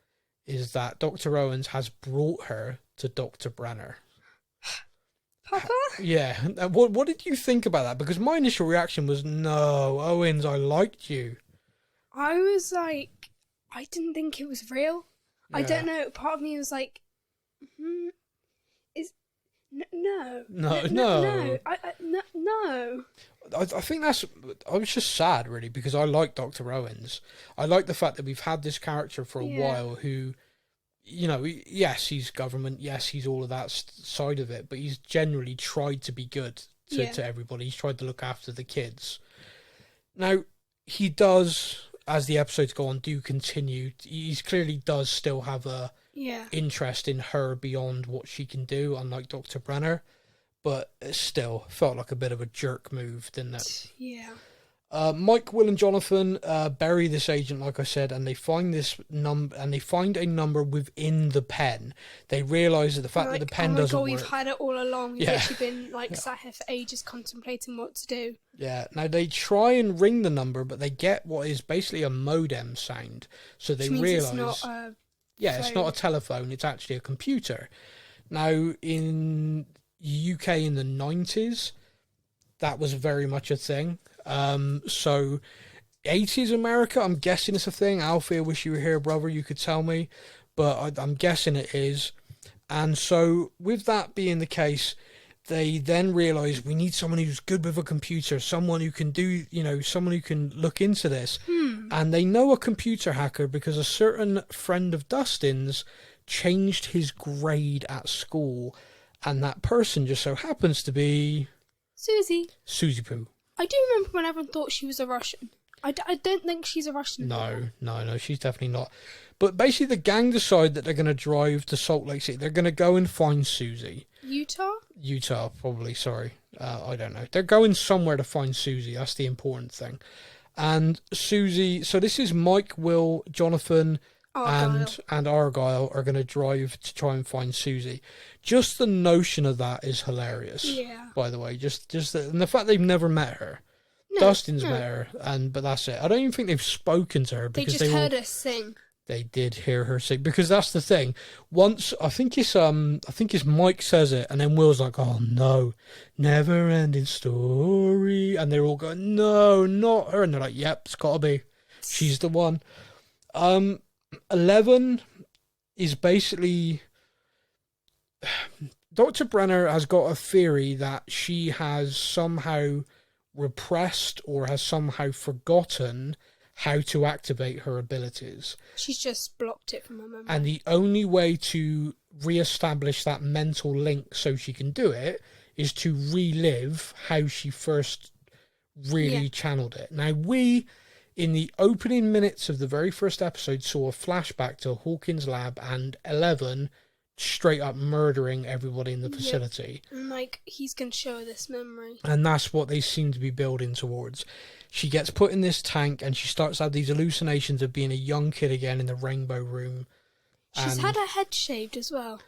is that Dr. Owens has brought her to Dr. Brenner. Papa? Yeah. What did you think about that? Because my initial reaction was, no, Owens, I liked you. I was like, I didn't think it was real. Yeah. I don't know. Part of me was like, no. No. No. I think I was just sad, really, because I like Dr. Owens. I like the fact that we've had this character for a while who, you know, yes, he's government, yes, he's all of that side of it, but he's generally tried to be good to everybody. He's tried to look after the kids. Now, he does, as the episodes go on, do continue. He clearly does still have a interest in her beyond what she can do, unlike Dr. Brenner. But it still felt like a bit of a jerk move, didn't it? Yeah. Mike, Will, and Jonathan bury this agent, like I said, and they find this number, and they find a number within the pen. They realise that the fact that the pen doesn't work. We've had it all along. We've actually been sat here for ages contemplating what to do. Yeah. Now they try and ring the number, but they get what is basically a modem sound. So they realise it's not a it's not a telephone. It's actually a computer. Now in UK in the 90s, that was very much a thing. So 80s America, I'm guessing it's a thing. Alfie, I wish you were here, brother. You could tell me, but I'm guessing it is. And so with that being the case, they then realize we need someone who's good with a computer, someone who can do, someone who can look into this. And they know a computer hacker because a certain friend of Dustin's changed his grade at school. And that person just so happens to be Susie Poo. I do remember when everyone thought she was a Russian. I don't think she's a Russian. No, she's definitely not. But basically the gang decide that they're going to drive to Salt Lake City. They're going to go and find Susie. Utah, probably, sorry. I don't know. They're going somewhere to find Susie. That's the important thing. And Susie, so this is Mike, Will, Jonathan, and Argyle are going to drive to try and find Susie. Just the notion of that is hilarious. Yeah. By the way, and the fact they've never met her. No, Dustin's met her, but that's it. I don't even think they've spoken to her because they just heard her sing. They did hear her sing because that's the thing. Once I think it's Mike says it, and then Will's like, "Oh no, never ending story," and they're all going, "No, not her," and they're like, "Yep, it's got to be. She's the one." 11 is basically Dr. Brenner has got a theory that she has somehow repressed or has somehow forgotten how to activate her abilities. She's just blocked it from her memory. And the only way to re-establish that mental link so she can do it is to relive how she first really channeled it. Now, in the opening minutes of the very first episode, saw a flashback to Hawkins' lab and 11 straight up murdering everybody in the facility. And he's going to show her this memory. And that's what they seem to be building towards. She gets put in this tank and she starts to have these hallucinations of being a young kid again in the rainbow room. She's had her head shaved as well.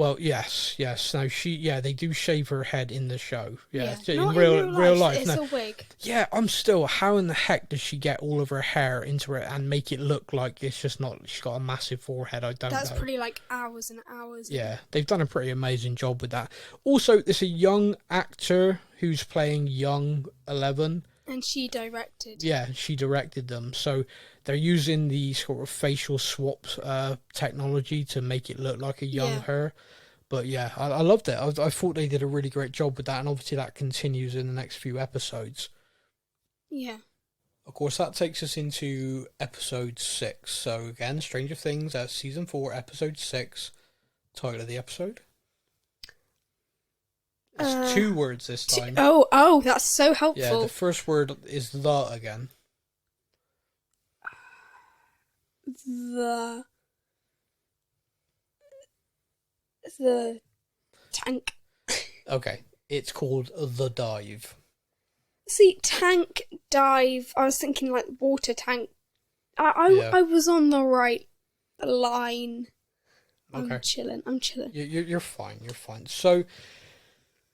Well, yes. No, they do shave her head in the show. Yeah, in Not real life. It's No. a wig. Yeah, I'm still. How in the heck does she get all of her hair into it and make it look like it's just not? She's got a massive forehead. I don't know. That's pretty like hours and hours. Yeah, they've done a pretty amazing job with that. Also, there's a young actor who's playing young 11. And she directed. Yeah, she directed them. So they're using the sort of facial swap technology to make it look like a young her. But yeah, I loved it. I thought they did a really great job with that, and obviously that continues in the next few episodes. Yeah. Of course, that takes us into episode 6. So again, Stranger Things, season 4, episode 6. Title of the episode. It's 2 words this time. Oh, that's so helpful. Yeah, the first word is the again. The tank. Okay, it's called The Dive. See, tank, dive. I was thinking like water tank. I was on the right line. Okay. I'm chilling. You're fine. So,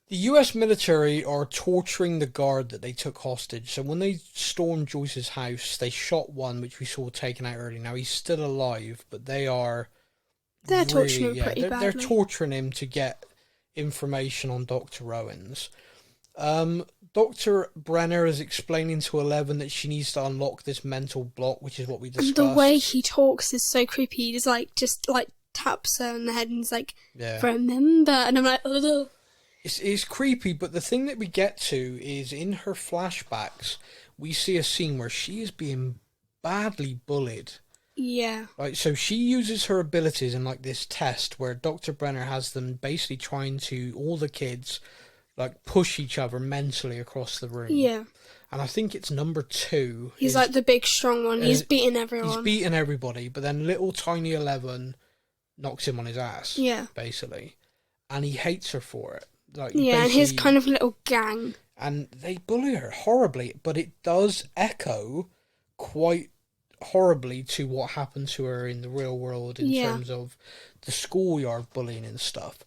the US military are torturing the guard that they took hostage. So when they stormed Joyce's house, they shot one, which we saw taken out early. Now, he's still alive, but they're torturing him pretty badly. They're torturing him to get information on Dr. Owens. Dr. Brenner is explaining to 11 that she needs to unlock this mental block, which is what we discussed. And the way he talks is so creepy. He's just taps her on the head and he's like, remember. And I'm like, ugh. It's creepy, but the thing that we get to is in her flashbacks, we see a scene where she is being badly bullied. Yeah. Right, so she uses her abilities in like this test where Dr. Brenner has them basically trying to, all the kids, like push each other mentally across the room. Yeah. And I think it's number 2. He's like the big strong one. He's beating everyone. He's beating everybody, but then little tiny 11 knocks him on his ass. Yeah. Basically. And he hates her for it. Like, yeah, and his kind of little gang. And they bully her horribly, but it does echo quite horribly to what happened to her in the real world in terms of the schoolyard bullying and stuff.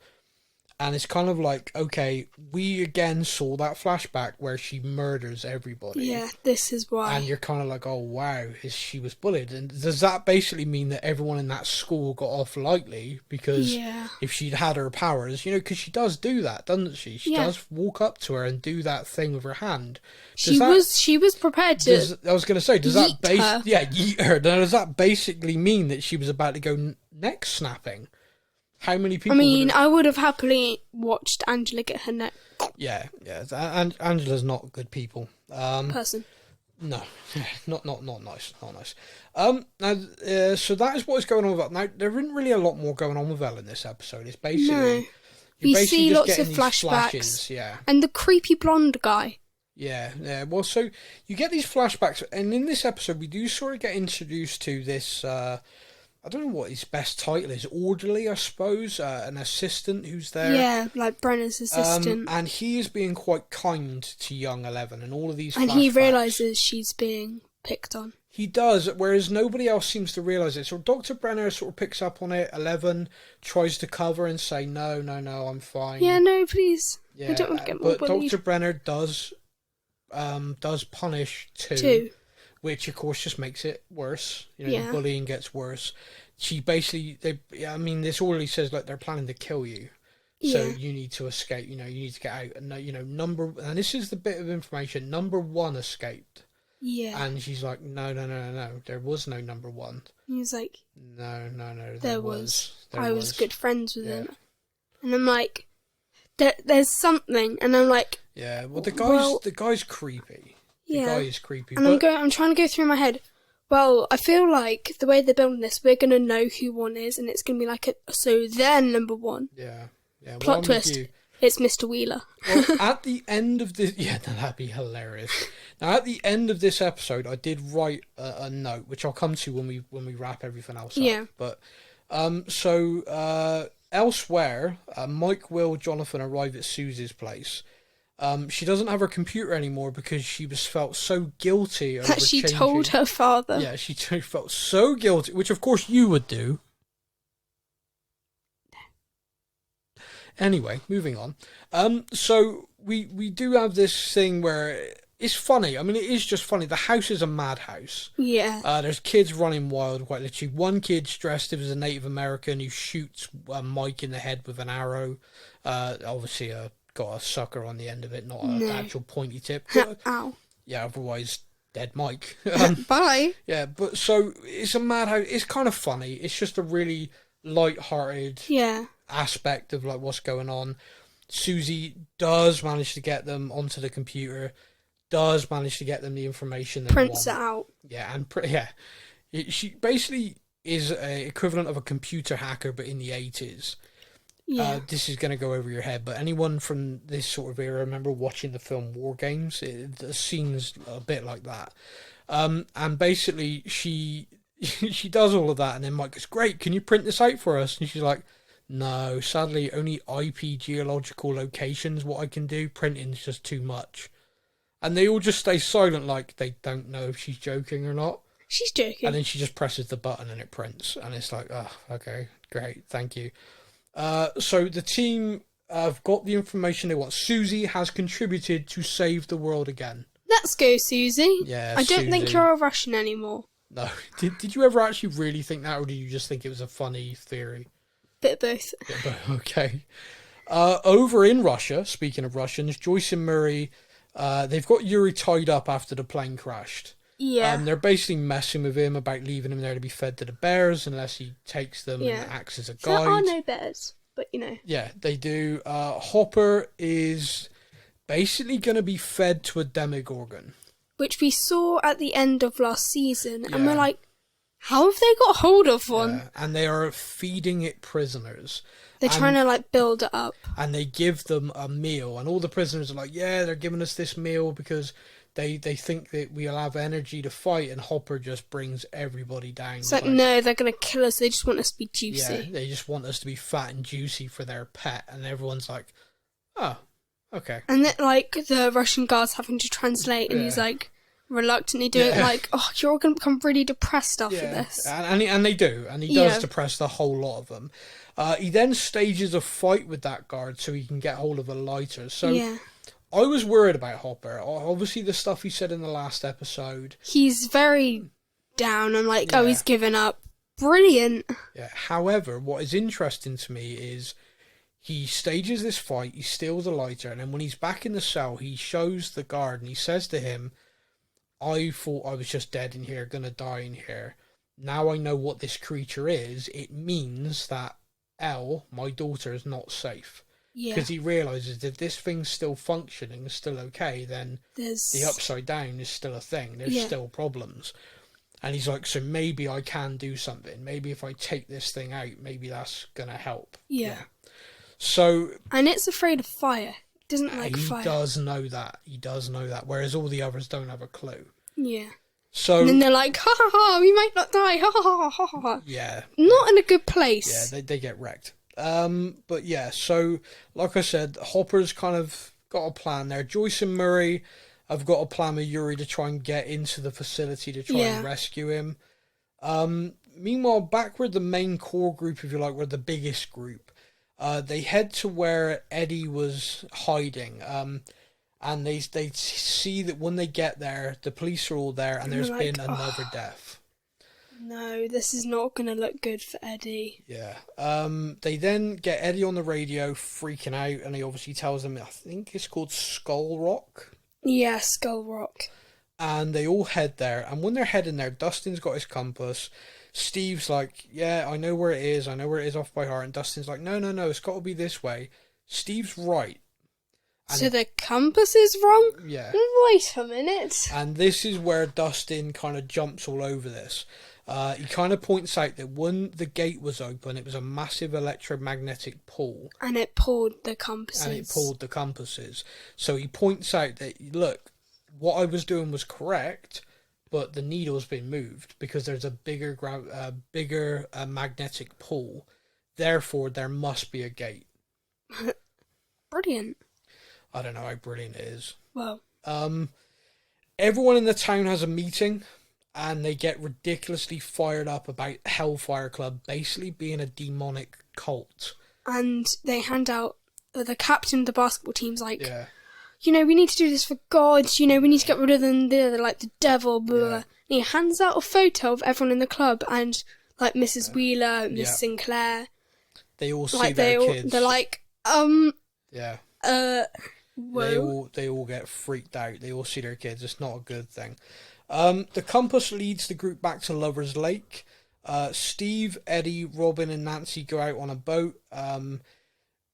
And it's kind of like, okay, we again saw that flashback where she murders everybody. Yeah, this is why. And you're kind of like, oh, wow, she was bullied. And does that basically mean that everyone in that school got off lightly? Because if she'd had her powers, because she does do that, doesn't she? She does walk up to her and do that thing with her hand. She was prepared to. I was going to say, does that yeet her? Now, does that basically mean that she was about to go neck snapping? How many people? I mean, I would have happily watched Angela get her neck. Yeah. And Angela's not good people. Person. No, not nice. Now, so that is what is going on with that. Now, there isn't really a lot more going on with Elle in this episode. It's basically we see lots of flashbacks. And the creepy blonde guy. Yeah. Well, so you get these flashbacks, and in this episode, we do sort of get introduced to this. I don't know what his best title is. Orderly, I suppose. An assistant who's there. Yeah, like Brenner's assistant. And he is being quite kind to young 11 and all of these and he realises she's being picked on. He does, whereas nobody else seems to realise it. So Dr. Brenner sort of picks up on it. 11 tries to cover and say, no, I'm fine. Yeah, no, please. Yeah, I don't want to get more bullied. Dr. Brenner does punish 2. Which, of course, just makes it worse. The bullying gets worse. She basically, this already says, like, they're planning to kill you. So you need to escape, you need to get out. And, and this is the bit of information, number 1 escaped. Yeah. And she's like, no, there was no number 1. He was like, no, there was. I was good friends with him. And I'm like, there's something. And I'm like, yeah, well, the guy's creepy. The guy is creepy. And I'm trying to go through my head. Well, I feel like the way they're building this, we're going to know who 1 is, and it's going to be like so they're number 1. Yeah. Plot twist. It's Mr. Wheeler. Well, at the end of this... Yeah, that'd be hilarious. Now, at the end of this episode, I did write a note, which I'll come to when we wrap everything else up. Yeah. But, elsewhere, Mike, Will, Jonathan arrive at Susie's place. She doesn't have her computer anymore because she felt so guilty over that she told her father. Yeah, she felt so guilty, which of course you would do. Anyway, moving on. So we do have this thing where it's funny. I mean, it is just funny. The house is a madhouse. Yeah. There's kids running wild, quite literally. One kid's dressed as a Native American who shoots Mike in the head with an arrow. Obviously, got a sucker on the end of it, not an actual pointy tip. Ow. Yeah, otherwise dead Mike. Bye. Yeah, but so it's a madhouse. It's kind of funny. It's just a really light-hearted aspect of like what's going on. Susie does manage to get them onto the computer. Does manage to get them the information they Prints want. it out. Yeah, and she basically is a equivalent of a computer hacker, but in the 80s. Yeah. This is going to go over your head, but anyone from this sort of era remember watching the film War Games? The scene's a bit like that. And basically, she does all of that, and then Mike goes, "Great, can you print this out for us?" And she's like, "No, sadly, only IP geological locations. What I can do, printing's just too much." And they all just stay silent, like they don't know if she's joking or not. She's joking. And then she just presses the button and it prints. And it's like, oh, okay, great, thank you. So the team have got the information they want. Susie has contributed to save the world again. Let's go, Susie. Yeah, I don't think Susie. you're a Russian anymore. No. Did you ever actually really think that, or did you just think it was a funny theory? Bit of both. Yeah, but, okay. Over in Russia, speaking of Russians, Joyce and Murray... they've got Yuri tied up after the plane crashed. Yeah. They're basically messing with him about leaving him there to be fed to the bears unless he takes them and acts as a guide. There are no bears, but you know. Yeah, they do. Hopper is basically going to be fed to a demogorgon. Which we saw at the end of last season, and we're like, how have they got hold of one? Yeah, and they are feeding it prisoners. They're trying to like build it up. And they give them a meal, and all the prisoners are like, yeah, they're giving us this meal because they think that we'll have energy to fight, and Hopper just brings everybody down. It's like, no, they're going to kill us, they just want us to be juicy. Yeah, they just want us to be fat and juicy for their pet, and everyone's like, oh, okay. And then like the Russian guard's having to translate, and he's like reluctantly doing it like, oh, you're all going to become really depressed after this. And they do, and he does depress the whole lot of them. He then stages a fight with that guard so he can get hold of a lighter. So I was worried about Hopper. Obviously, the stuff he said in the last episode. He's very down and like, oh, he's given up. Brilliant. Yeah. However, what is interesting to me is he stages this fight, he steals a lighter, and then when he's back in the cell, he shows the guard and he says to him, I thought I was just dead in here, gonna die in here. Now I know what this creature is. It means that Elle, my daughter, is not safe. Yeah. Because he realises if this thing's still functioning, still okay, then the upside down is still a thing. There's still problems. And he's like, so maybe I can do something. Maybe if I take this thing out, maybe that's going to help. Yeah. So... And it's afraid of fire. It doesn't like fire. He does know that. Whereas all the others don't have a clue. Yeah. So, and then they're like, ha ha ha, we might not die, ha ha ha ha ha. Yeah. Not in a good place. Yeah, they get wrecked. But yeah, so, like I said, Hopper's kind of got a plan there. Joyce and Murray have got a plan with Yuri to try and get into the facility to try and rescue him. Meanwhile, back where the main core group, if you like, were the biggest group, they head to where Eddie was hiding. And they see that when they get there, the police are all there, and there's been another death. No, this is not going to look good for Eddie. Yeah. They then get Eddie on the radio, freaking out, and he obviously tells them, I think it's called Skull Rock. Yeah, Skull Rock. And they all head there, and when they're heading there, Dustin's got his compass. Steve's like, yeah, I know where it is off by heart, and Dustin's like, no, it's got to be this way. Steve's right. And so the compass is wrong? Yeah. Wait a minute. And this is where Dustin kind of jumps all over this. He kind of points out that when the gate was open, it was a massive electromagnetic pull. And it pulled the compasses. So he points out that, look, what I was doing was correct, but the needle's been moved because there's a bigger magnetic pull. Therefore, there must be a gate. Brilliant. I don't know how brilliant it is. Well. Everyone in the town has a meeting, and they get ridiculously fired up about Hellfire Club basically being a demonic cult. and they hand out, the captain of the basketball team's like, Yeah. you know, we need to do this for God, you know, we need to get rid of them, they're like the devil, blah, blah, blah. And he hands out a photo of everyone in the club, and like Mrs. Wheeler, Miss Sinclair. They all see like their kids. They're like, yeah. whoa. They all get freaked out. They all see their kids. It's not a good thing. The compass leads the group back to Lover's Lake. Steve, Eddie, Robin, and Nancy go out on a boat.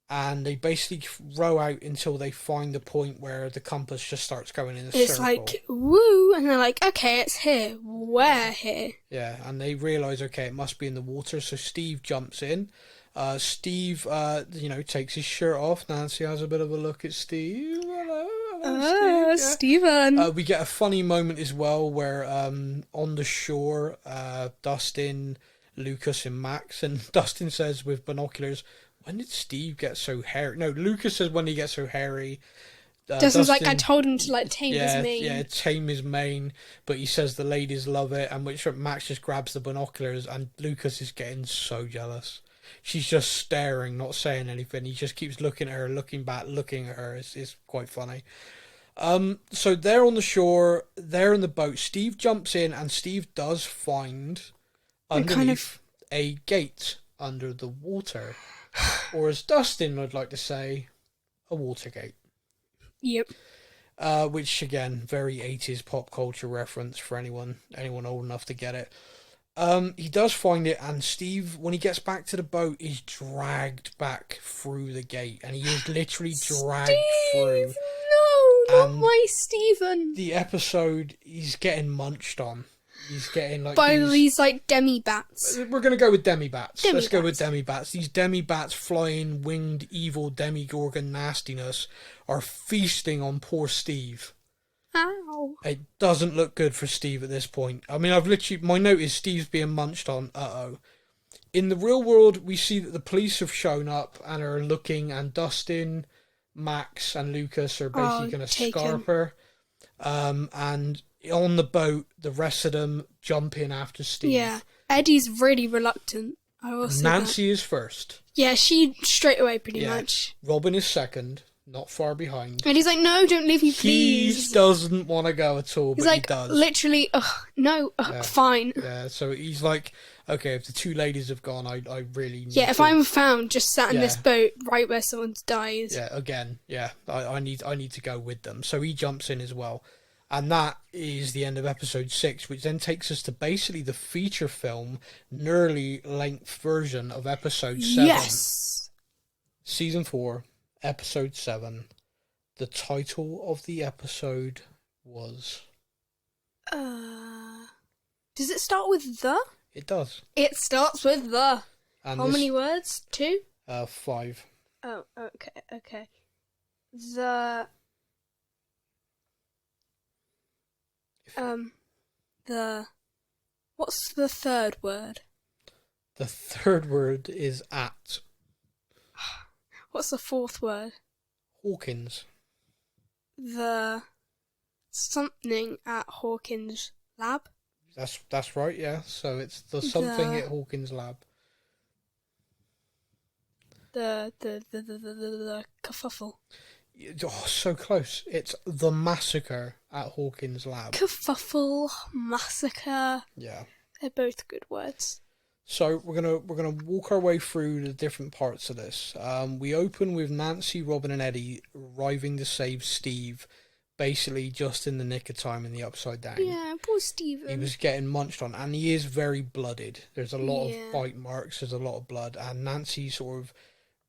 And they basically row out until they find the point where the compass just starts going in a circle. It's like, woo, and they're like, okay, it's here. We're here. Yeah, and they realise, okay, it must be in the water, so Steve jumps in. Steve, takes his shirt off. Nancy has a bit of a look at Steve. Hello, Steve. Steven. We get a funny moment as well where on the shore, Dustin, Lucas, and Max, and Dustin says with binoculars, when did Steve get so hairy? No, Lucas says when he gets so hairy. Dustin's like, I told him to like tame his mane. Yeah, tame his mane, but he says the ladies love it, and which Max just grabs the binoculars, and Lucas is getting so jealous. She's just staring, not saying anything. He just keeps looking at her, looking back, looking at her. It's quite funny. So they're on the shore, they're in the boat. Steve jumps in, and Steve does find underneath a gate under the water. Or as Dustin would like to say, a water gate. Yep. Which, again, very 80s pop culture reference for anyone old enough to get it. He does find it, and Steve, when he gets back to the boat, is dragged back through the gate, and he is literally dragged through. No, not my Stephen. The episode, he's getting munched on. He's getting like by these like demi-bats. We're going to go with demi-bats. Let's go with demi-bats. These demi-bats, flying, winged, evil, demigorgon nastiness, are feasting on poor Steve. Ow. It doesn't look good for Steve at this point. I mean, my note is Steve's being munched on. Uh-oh. In the real world, we see that the police have shown up and are looking, and Dustin, Max, and Lucas are basically going to scarp her. And on the boat, the rest of them jump in after Steve. Yeah. Eddie's really reluctant. I will say Nancy is first. Yeah, she straight away pretty much. Robin is second, not far behind. And he's like, no, don't leave me, please. He doesn't want to go at all, he's but like, he does. Literally, fine. Yeah, so he's like, okay, if the two ladies have gone, I really need if I'm found just sat in this boat right where someone's died. Yeah, again, I need to go with them. So he jumps in as well. And that is the end of episode 6, which then takes us to basically the feature film, nearly length version of episode 7. Yes! Season 4, episode 7. The title of the episode was... Does it start with the? It does. It starts with the. And how many words? 2? 5. Oh, okay. The... What's the third word? The third word is at. What's the fourth word? Hawkins. The something at Hawkins lab? That's right, yeah. So it's the something at Hawkins lab. The kerfuffle. Oh, so close. It's the massacre at Hawkins lab. Kerfuffle, massacre. Yeah. They're both good words. So we're gonna walk our way through the different parts of this. We open with Nancy, Robin, and Eddie arriving to save Steve, basically just in the nick of time in the Upside Down. Yeah, poor Steven. He was getting munched on, and he is very blooded. There's a lot of bite marks. There's a lot of blood, and Nancy sort of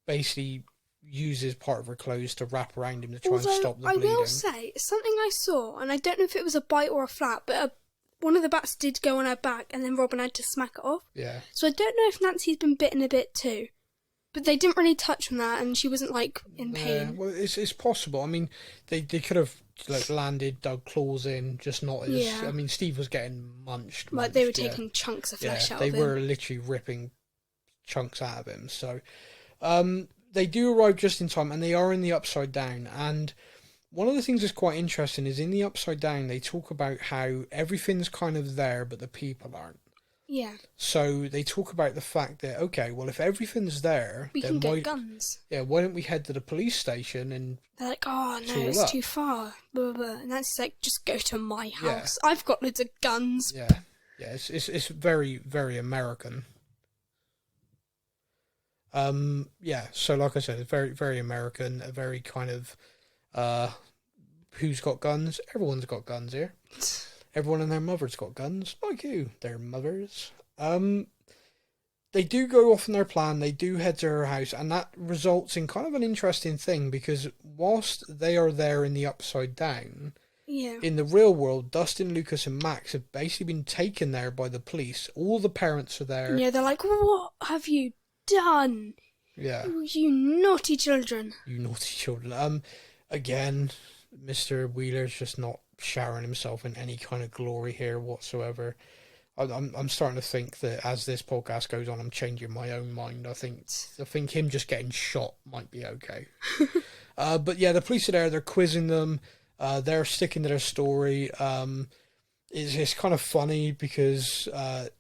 basically uses part of her clothes to wrap around him to try and stop the bleeding. I will say, something I saw, and I don't know if it was a bite or a flap, but one of the bats did go on her back, and then Robin had to smack it off. Yeah. So I don't know if Nancy's been bitten a bit too. But they didn't really touch on that, and she wasn't, like, in pain. Well, it's possible. I mean, they could have landed, dug claws in, just not as... Yeah. I mean, Steve was getting munched. Like, they were taking chunks of flesh out of him. They were literally ripping chunks out of him. So, they do arrive just in time, and they are in the Upside Down. And one of the things that's quite interesting is in the Upside Down, they talk about how everything's kind of there, but the people aren't. Yeah. So they talk about the fact that, okay, well, if everything's there, We then can get guns. Yeah, why don't we head to the police station and... They're like, oh, no, tool it's up. too far. Blah, blah, blah. And that's like, just go to my Yeah. house. I've got loads of guns. Yeah, it's very, very American. Yeah, so like I said, it's very, very American, a very kind of, who's got guns? Everyone's got guns here. Everyone and their mother's got guns, like you, their mothers. They do go off on their plan, they do head to her house, and that results in kind of an interesting thing, because whilst they are there in the Upside Down, Yeah. in the real world, Dustin, Lucas, and Max have basically been taken there by the police. All the parents are there. Yeah, they're like, what have you done? Yeah. You naughty children. You naughty children. Again, Mr. Wheeler's just not showering himself in any kind of glory here whatsoever. I'm starting to think that as this podcast goes on, I'm changing my own mind. I think him just getting shot might be okay. But yeah, the police are there. They're quizzing them. They're sticking to their story. It's kind of funny because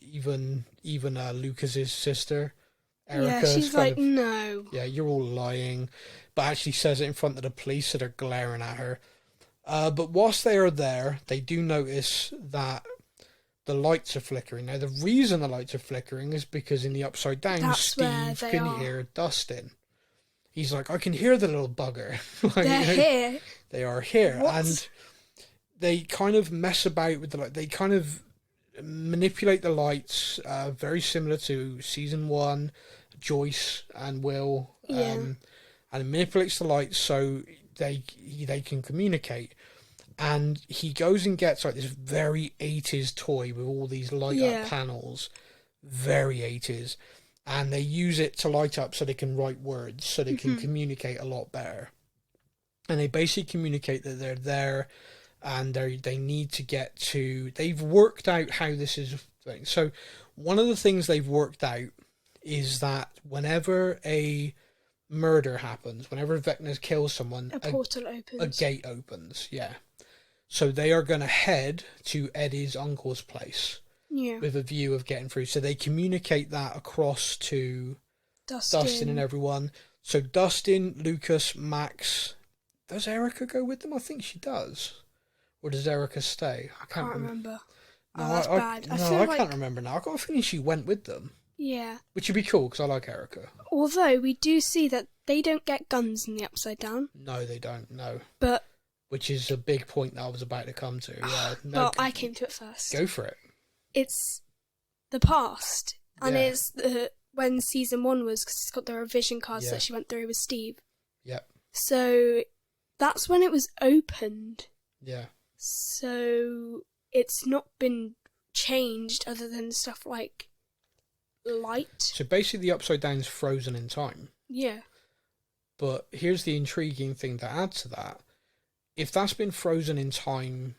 even Lucas's sister, Erica, Yeah, she's like, no. yeah, you're all lying, but actually says it in front of the police, so they're glaring at her. But whilst they are there, they do notice that the lights are flickering. Now, the reason the lights are flickering is because in the Upside Down, That's where Steve they can are. hear Dustin. He's like, I can hear the little bugger. Like, They're here. They are here. What? And they kind of mess about with the light. They kind of manipulate the lights, very similar to season 1, Joyce and Will. Yeah. And it manipulates the lights so they can communicate. And he goes and gets like this very 80s toy with all these light up panels. Very 80s. And they use it to light up so they can write words, so they can communicate a lot better. And they basically communicate that they're there and they need to get to... They've worked out how this is... So one of the things they've worked out is that whenever a murder happens, whenever Vecna kills someone... A portal opens. A gate opens, yeah. So they are going to head to Eddie's uncle's place with a view of getting through. So they communicate that across to Dustin and everyone. So Dustin, Lucas, Max... Does Erica go with them? I think she does. Or does Erica stay? I can't remember. No, that's bad. I can't remember now. I've got a feeling she went with them. Yeah. Which would be cool, because I like Erica. Although, we do see that they don't get guns in the Upside Down. No, they don't, no. But... Which is a big point that I was about to come to. Yeah, no, well, I came to it first. Go for it. It's the past. And it's when season 1 was, because it's got the revision cards that she went through with Steve. Yep. So, that's when it was opened. Yeah. So, it's not been changed other than stuff like light. So basically the Upside Down's frozen in time. Yeah. But here's the intriguing thing to add to that. If that's been frozen in time,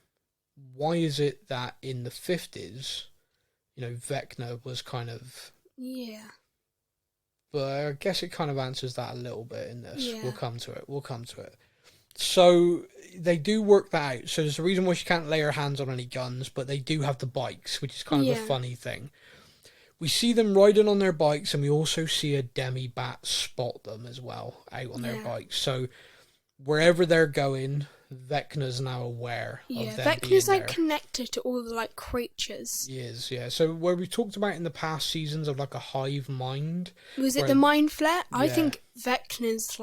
why is it that in the 50s, Vecna was kind of... Yeah. But I guess it kind of answers that a little bit in this. Yeah. We'll come to it. So they do work that out. So there's a reason why she can't lay her hands on any guns, but they do have the bikes, which is kind of a funny thing. We see them riding on their bikes, and we also see a demi-bat spot them as well out on their bikes. So wherever they're going... Vecna's now aware of them being Vecna's there. connected to all the creatures. He is, yeah. So where we talked about in the past seasons of a hive mind. Was it the mind flare? I think Vecna's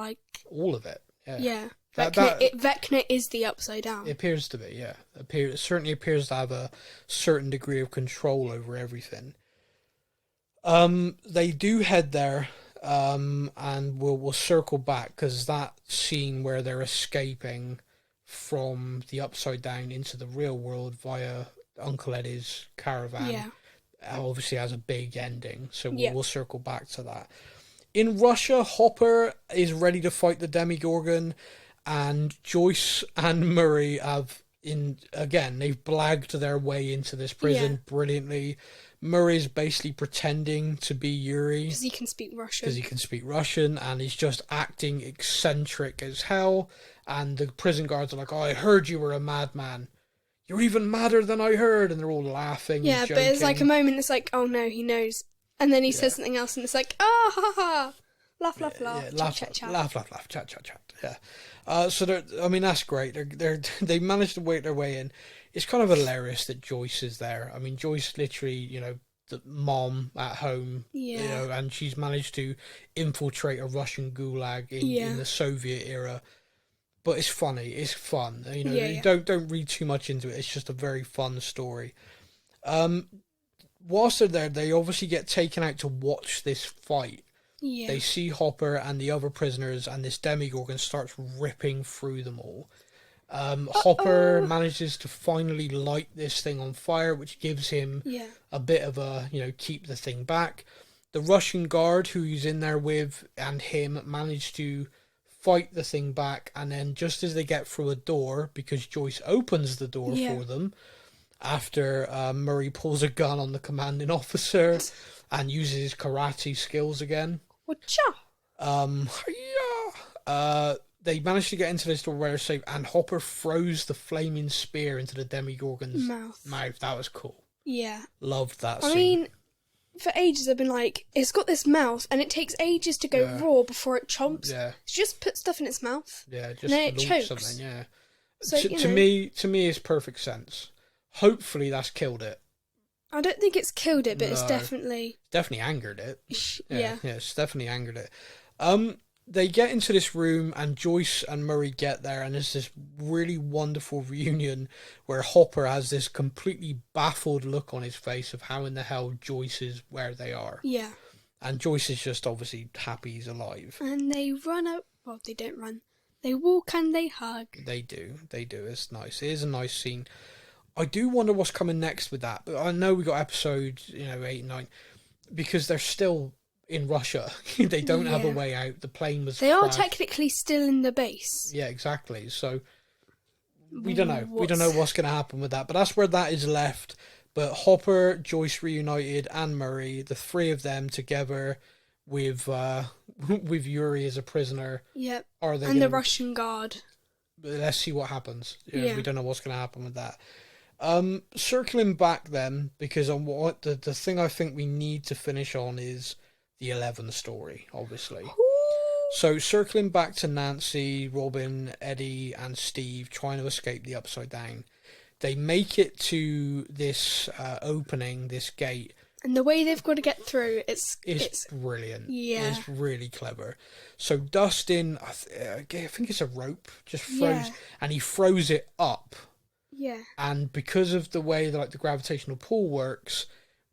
all of it. Yeah. Vecna is the Upside Down. It appears to be, yeah. It certainly appears to have a certain degree of control over everything. They do head there. And we'll circle back because that scene where they're escaping from the Upside Down into the real world via Uncle Eddie's caravan obviously has a big ending, so we'll circle back to that. In Russia, Hopper is ready to fight the Demogorgon, and Joyce and Murray they've blagged their way into this prison brilliantly. Murray's basically pretending to be Yuri. Because he can speak Russian. And he's just acting eccentric as hell. And the prison guards are like, oh, I heard you were a madman. "You're even madder than I heard," and they're all laughing. Yeah, and but it's like a joking. moment. It's like, oh no, he knows, and then he says something else, and it's like, ah, ha, ha, laugh, laugh, laugh, Yeah, chat, laugh, chat, chat. laugh, laugh, laugh, chat, chat, chat. Yeah. So that's great. They managed to work their way in. It's kind of hilarious that Joyce is there. I mean, Joyce literally, the mom at home, and she's managed to infiltrate a Russian gulag in the Soviet era. But it's funny. It's fun. Don't read too much into it. It's just a very fun story. Whilst they're there, they obviously get taken out to watch this fight. Yeah. They see Hopper and the other prisoners, and this Demogorgon starts ripping through them all. Hopper manages to finally light this thing on fire, which gives him a bit of a, keep the thing back. The Russian guard who he's in there with and him manage to fight the thing back, and then just as they get through a door, because Joyce opens the door for them, after Murray pulls a gun on the commanding officer and uses his karate skills again. They manage to get into this door where they're safe, and Hopper throws the flaming spear into the Demogorgon's mouth. That was cool. Yeah. Loved that scene. I mean, for ages I've been like, it's got this mouth, and it takes ages to go raw before it chomps. Yeah. So just put stuff in its mouth. Yeah, just and then it launch chokes. something, yeah. So, to me, it's perfect sense. Hopefully that's killed it. I don't think it's killed it, but it's No. definitely Angered it. Yeah. Yeah, it's definitely angered it. They get into this room, and Joyce and Murray get there, and there's this really wonderful reunion where Hopper has this completely baffled look on his face of how in the hell Joyce is where they are. Yeah. And Joyce is just obviously happy he's alive. And they run out. Well, they don't run. They walk and they hug. They do. It's nice. It is a nice scene. I do wonder what's coming next with that, but I know we got episodes, 8 and 9, because they're still in Russia. They don't have a way out. The plane was They are crashed. technically still in the base. Yeah, exactly. So we don't know. We don't know what's going to happen with that, but that's where that is left. But Hopper, Joyce reunited, and Murray, the three of them together with with Yuri as a prisoner. Yep. Are they and the Russian guard. Let's see what happens. Yeah. We don't know what's going to happen with that. Circling back then, because on what the thing I think we need to finish on is the 11 story, obviously. So circling back to Nancy, Robin, Eddie, and Steve trying to escape the Upside Down. They make it to this opening, this gate. And the way they've got to get through, it's brilliant. Yeah. It's really clever. So Dustin, I think it's a rope, just throws, and he throws it up. Yeah. And because of the way that the gravitational pull works,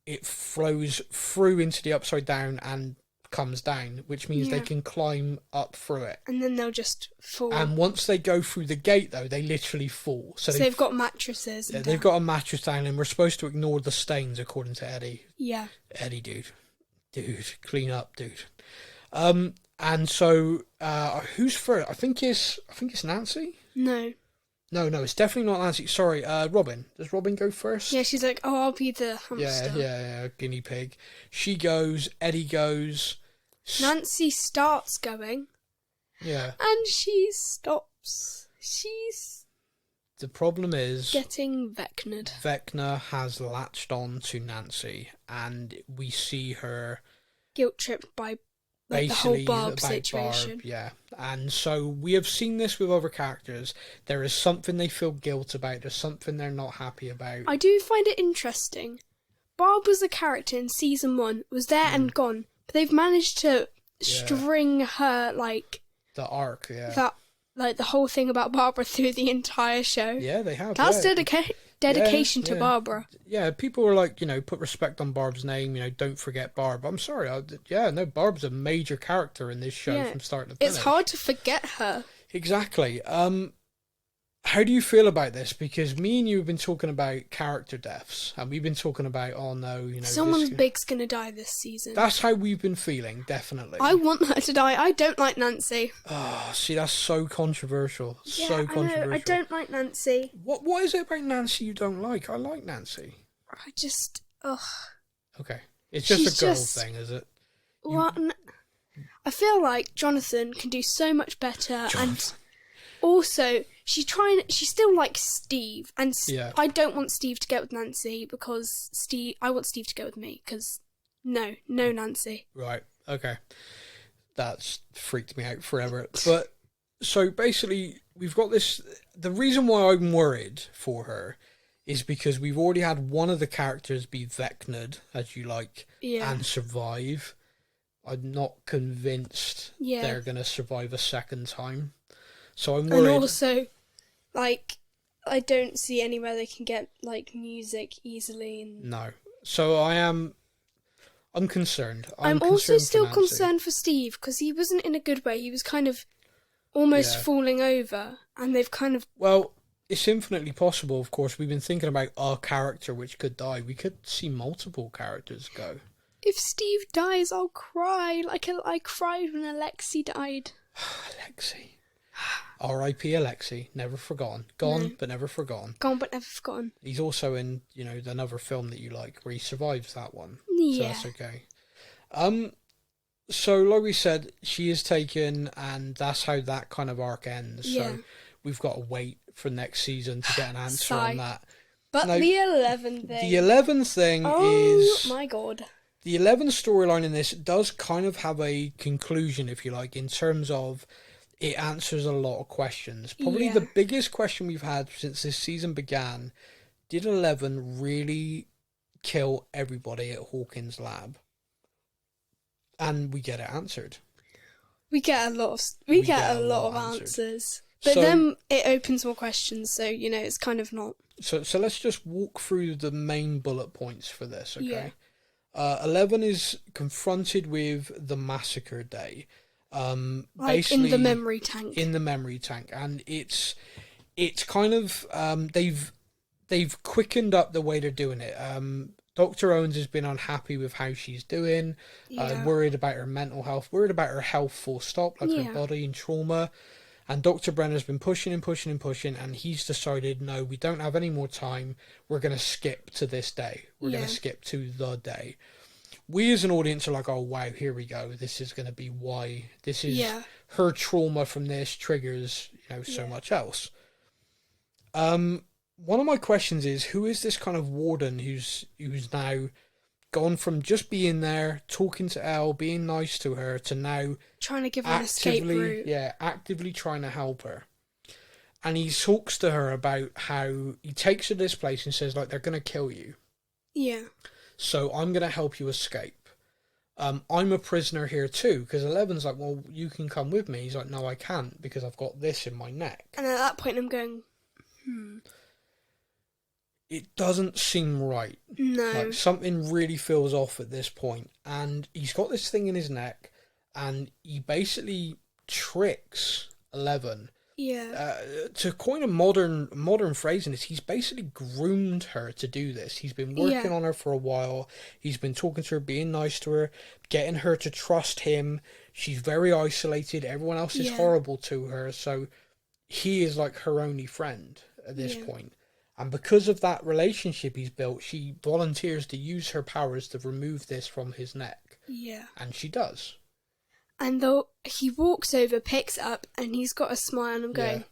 it flows through into the Upside Down and comes down, which means they can climb up through it. And then they'll just fall. And once they go through the gate, though, they literally fall. So they've got mattresses. Yeah, they've got a mattress down, and we're supposed to ignore the stains, according to Eddie. Yeah. Eddie, dude, clean up, dude. And so who's first? I think it's Nancy. No, it's definitely not Nancy. Sorry, Robin. Does Robin go first? Yeah, she's like, oh, I'll be the hamster. Yeah, guinea pig. She goes, Eddie goes. Nancy starts going. Yeah. And she stops. She's... The problem is... getting Vecna'd. Vecna has latched on to Nancy, and we see her... guilt-tripped by the whole Barb situation. Barb, yeah. And so we have seen this with other characters. There is something they feel guilt about. There's something they're not happy about. I do find it interesting. Barb was a character in season 1, was there and gone, but they've managed to string her, the arc, that, the whole thing about Barbara through the entire show. Yeah, they have. That's dedication to Barbara. Yeah, people were like, put respect on Barb's name, don't forget Barb. I'm sorry. Barb's a major character in this show from start to finish. It's hard to forget her. Exactly. How do you feel about this? Because me and you have been talking about character deaths, and we've been talking about, someone's big's gonna die this season. That's how we've been feeling, definitely. I want her to die. I don't like Nancy. Oh, see, that's so controversial. Yeah, so controversial. I know. I don't like Nancy. What is it about Nancy you don't like? I like Nancy. I just, ugh. Okay. It's just a girl thing, is it? Well, I feel like Jonathan can do so much better, and also She still likes Steve, and Yeah. I don't want Steve to get with Nancy because I want Steve to go with me because no Nancy. Right. Okay. That's freaked me out forever. But so basically, we've got this. The reason why I'm worried for her is because we've already had one of the characters be Vecna'd, as you like, and survive. I'm not convinced they're going to survive a second time. So I'm worried. And also, like, I don't see anywhere they can get, like, music easily. And... No. So I'm concerned. I'm also still concerned for Steve, because he wasn't in a good way. He was kind of almost falling over, and they've kind of... Well, it's infinitely possible, of course. We've been thinking about a character which could die. We could see multiple characters go. If Steve dies, I'll cry. Like I cried when Alexi died. Alexi. R.I.P. Alexi. Never forgotten. Gone, but never forgotten. Gone, but never forgotten. He's also in, another film that you like, where he survives that one. Yeah. So that's okay. So, like we said, she is taken, and that's how that kind of arc ends. Yeah. So we've got to wait for next season to get an answer on that. But now, the 11 thing. The 11 thing is... Oh, my God. The 11 storyline in this does kind of have a conclusion, if you like, in terms of it answers a lot of questions. Probably the biggest question we've had since this season began, did 11 really kill everybody at Hawkins' lab? And we get it answered. We get a lot of answers. But then it opens more questions, so, it's kind of not... So let's just walk through the main bullet points for this, okay? Yeah. 11 is confronted with the massacre day. Like Basically, in the memory tank. In the memory tank. And it's kind of... They've quickened up the way they're doing it. Dr. Owens has been unhappy with how she's doing, worried about her mental health, worried about her health full stop, like her body and trauma. And Dr. Brenner's been pushing and pushing and pushing, and he's decided, no, we don't have any more time. We're going to skip to this day. We're going to skip to the day. We as an audience are like, oh, wow, here we go. This is going to be why. This is her trauma from this triggers, so much else. One of my questions is, who is this kind of warden who's now gone from just being there, talking to Elle, being nice to her, to now trying to give her an escape route. Yeah, actively trying to help her. And he talks to her about how he takes her to this place and says, like, they're going to kill you. Yeah. So I'm going to help you escape. I'm a prisoner here too, because 11's like, well, you can come with me. He's like, no, I can't, because I've got this in my neck. And at that point I'm going, It doesn't seem right. No. Like, something really feels off at this point. And he's got this thing in his neck, and he basically tricks 11. Yeah. To coin a modern phrase in this, he's basically groomed her to do this. He's been working on her for a while. He's been talking to her, being nice to her, getting her to trust him. She's very isolated. Everyone else is horrible to her. So he is like her only friend at this point. And because of that relationship he's built, she volunteers to use her powers to remove this from his neck. Yeah. And she does. And though he walks over, picks it up, and he's got a smile, and I'm going,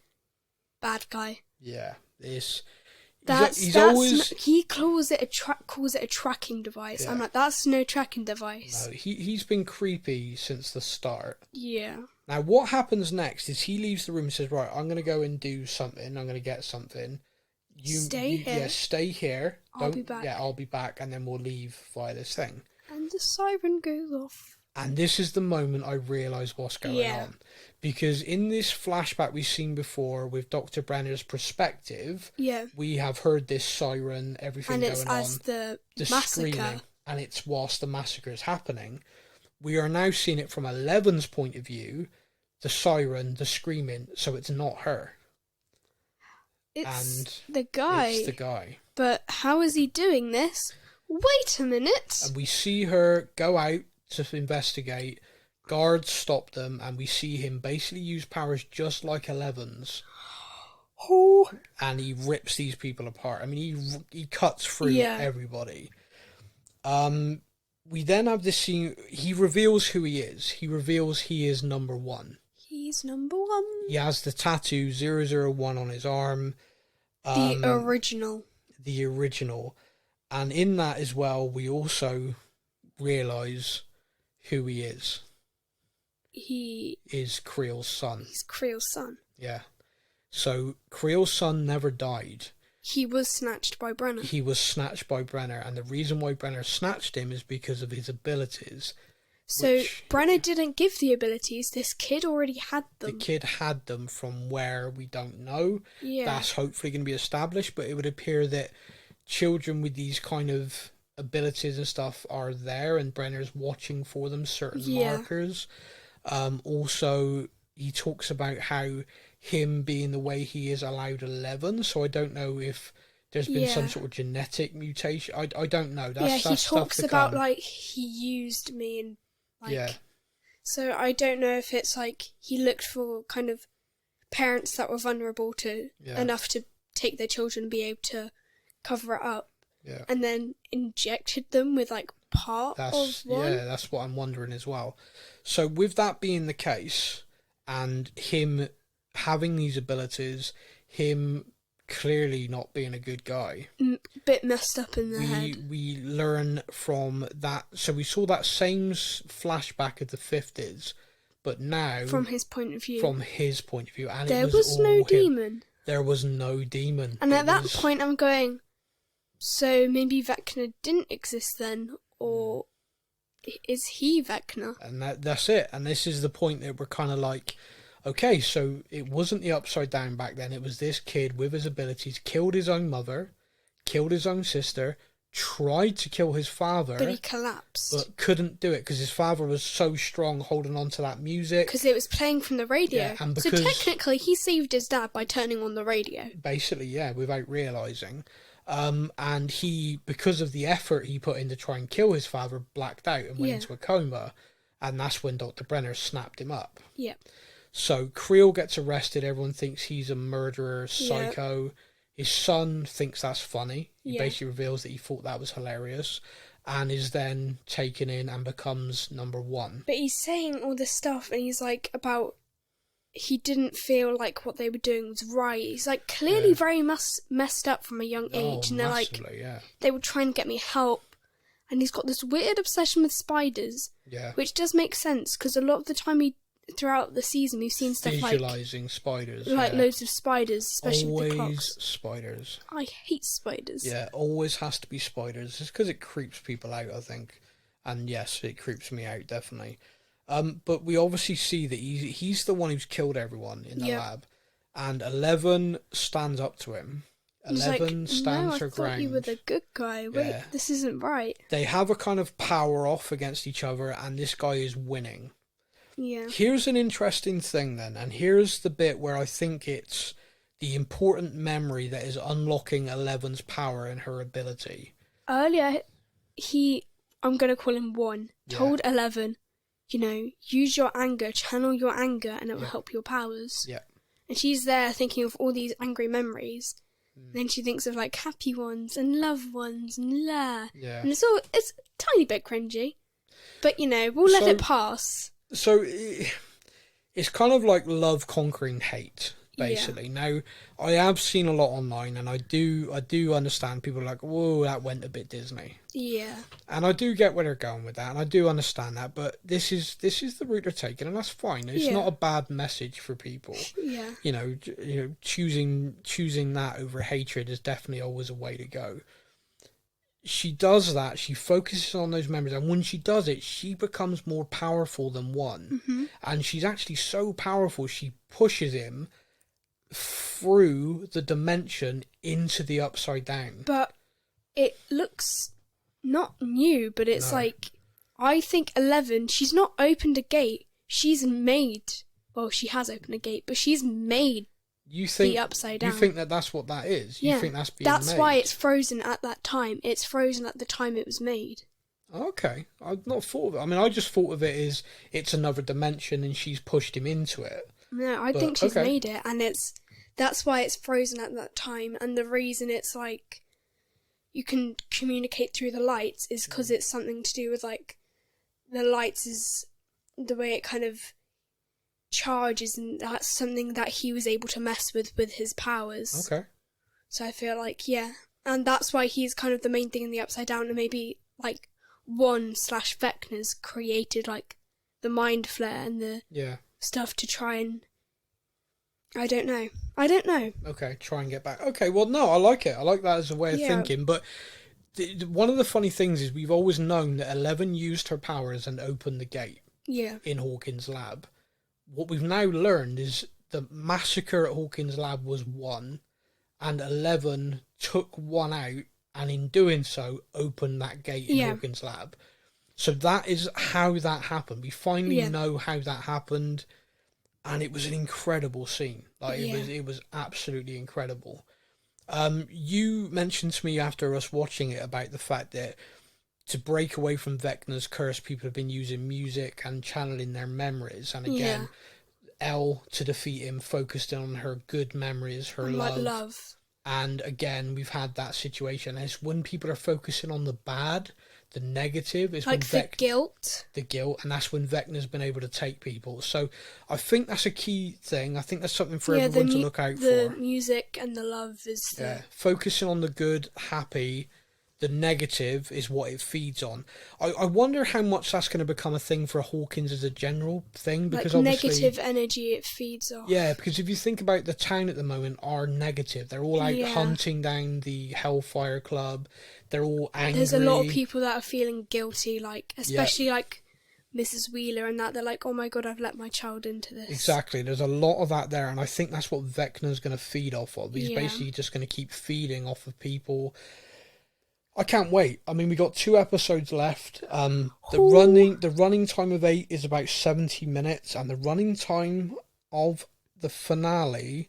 bad guy. Yeah. He's always... He calls it a tracking device. Yeah. I'm like, that's no tracking device. No, he's been creepy since the start. Yeah. Now, what happens next is he leaves the room and says, right, I'm going to go and do something. I'm going to get something. Stay here. Yeah, stay here. I'll be back. Yeah, I'll be back, and then we'll leave via this thing. And the siren goes off. And this is the moment I realise what's going on. Because in this flashback we've seen before with Dr. Brenner's perspective, we have heard this siren, everything going on. And it's as the massacre. Screaming, and it's whilst the massacre is happening. We are now seeing it from 11's point of view, the siren, the screaming, so it's not her. It's the guy. It's the guy. But how is he doing this? Wait a minute. And we see her go out to investigate. Guards stop them, and we see him basically use powers just like 11's. Oh. And he rips these people apart. I mean, he cuts through everybody. We then have this scene. He reveals who he is. He reveals he is number one. He's number 1. He has the tattoo 001 on his arm. The original. The original. And in that as well, we also realise who he is. He is Creel's son. He's Creel's son. Yeah. So Creel's son never died. He was snatched by Brenner. He was snatched by Brenner, and the reason why Brenner snatched him is because of his abilities. So Brenner didn't give the abilities. This kid already had them. The kid had them from where we don't know. Yeah. That's hopefully going to be established, but it would appear that children with these kind of abilities and stuff are there, and Brenner's watching for them, certain markers. Also, he talks about how him being the way he is allowed 11, so I don't know if there's been some sort of genetic mutation. I don't know. That's he talks about like he used me and like so I don't know if it's like he looked for kind of parents that were vulnerable to enough to take their children and be able to cover it up. Yeah. And then injected them with like part of one. Yeah, that's what I'm wondering as well. So with that being the case, and him having these abilities, him clearly not being a good guy, bit messed up in the head. We learn from that. So we saw that same flashback of the 50s, but now from his point of view. And there was no demon. There was no demon. And at that point, I'm going, so maybe Vecna didn't exist then, or is he Vecna? And that's it. And this is the point that we're kind of like, okay, so it wasn't the Upside Down back then. It was this kid with his abilities, killed his own mother, killed his own sister, tried to kill his father. But he collapsed. But couldn't do it because his father was so strong holding on to that music. Because it was playing from the radio. Yeah, and so technically he saved his dad by turning on the radio. Basically, yeah, without realising. And he, because of the effort he put in to try and kill his father, blacked out and went into a coma. And that's when Dr. Brenner snapped him up. Yeah. So Creel gets arrested. Everyone thinks he's a murderer, psycho. Yeah. His son thinks that's funny. He basically reveals that he thought that was hilarious, and is then taken in and becomes number 1. But he's saying all this stuff, and he's like about he didn't feel like what they were doing was right. He's like clearly very messed up from a young age, and they're like they were trying to get me help. And he's got this weird obsession with spiders, which does make sense because a lot of the time throughout the season we've seen stuff visualizing spiders, like loads of spiders, especially with the clocks. Spiders. I hate spiders. Yeah, always has to be spiders. Just because it creeps people out, I think. And yes, it creeps me out definitely. But we obviously see that he's the one who's killed everyone in the lab, and 11 stands up to him. 11 stands her ground. I thought you were the good guy. Wait, this isn't right. They have a kind of power off against each other, and this guy is winning. Yeah. Here's an interesting thing then, and here's the bit where I think it's the important memory that is unlocking 11's power and her ability. Earlier, I'm going to call him 1, told 11, use your anger, channel your anger, and it will help your powers. Yeah. And she's there thinking of all these angry memories. And then she thinks of like happy ones and love ones and Yeah. And it's a tiny bit cringy. But, we'll let it pass. So it's kind of like love conquering hate, basically. Now, I have seen a lot online, and I do understand people are like, whoa, that went a bit Disney. Yeah. And I do get where they're going with that, and I do understand that, but this is the route they're taking, and that's fine. It's not a bad message for people. Yeah. Choosing that over hatred is definitely always a way to go. She does that. She focuses on those memories, and when she does it, she becomes more powerful than 1. And she's actually so powerful, she pushes him through the dimension into the Upside Down. But it looks not new, but it's like, I think 11, she's not opened a gate. She's made, well, she has opened a gate, but she's made the Upside Down. You think that's what that is? You think that's being made? That's why it's frozen at that time. It's frozen at the time it was made. Okay. I've not thought of it. I mean, I just thought of it as it's another dimension and she's pushed him into it. No, I think she's made it, and that's why it's frozen at that time, and the reason it's like you can communicate through the lights is because it's something to do with like the lights is the way it kind of charges, and that's something that he was able to mess with his powers. Okay. So I feel like, yeah. And that's why he's kind of the main thing in the Upside Down, and maybe, like, Vecna's created, like, the Mind Flare and the stuff to try and... I don't know. Okay, try and get back. Okay, well, no, I like it. I like that as a way of thinking, but one of the funny things is we've always known that 11 used her powers and opened the gate in Hawkins' lab. What we've now learned is the massacre at Hawkins' lab was 1, and 11 took 1 out, and in doing so, opened that gate in Hawkins' lab. So that is how that happened. We finally know how that happened, and it was an incredible scene. Like it was absolutely incredible. You mentioned to me after us watching it about the fact that to break away from Vecna's curse, people have been using music and channeling their memories. And again, Elle, to defeat him, focused on her good memories, her love. And again, we've had that situation. It's when people are focusing on the bad, the negative, is like when the guilt. The guilt, and that's when Vecna's been able to take people. So I think that's a key thing. I think that's something for everyone to look out for. The music and the love is focusing on the good, happy. The negative is what it feeds on. I wonder how much that's going to become a thing for Hawkins as a general thing, because like obviously negative energy it feeds off. Yeah, because if you think about the town at the moment are negative. They're all out hunting down the Hellfire Club. They're all angry. There's a lot of people that are feeling guilty, like especially like Mrs. Wheeler and that. They're like, oh my God, I've let my child into this. Exactly. There's a lot of that there, and I think that's what Vecna's going to feed off of. He's basically just going to keep feeding off of people. I can't wait. I mean, we got 2 episodes left. The running time of 8 is about 70 minutes, and the running time of the finale,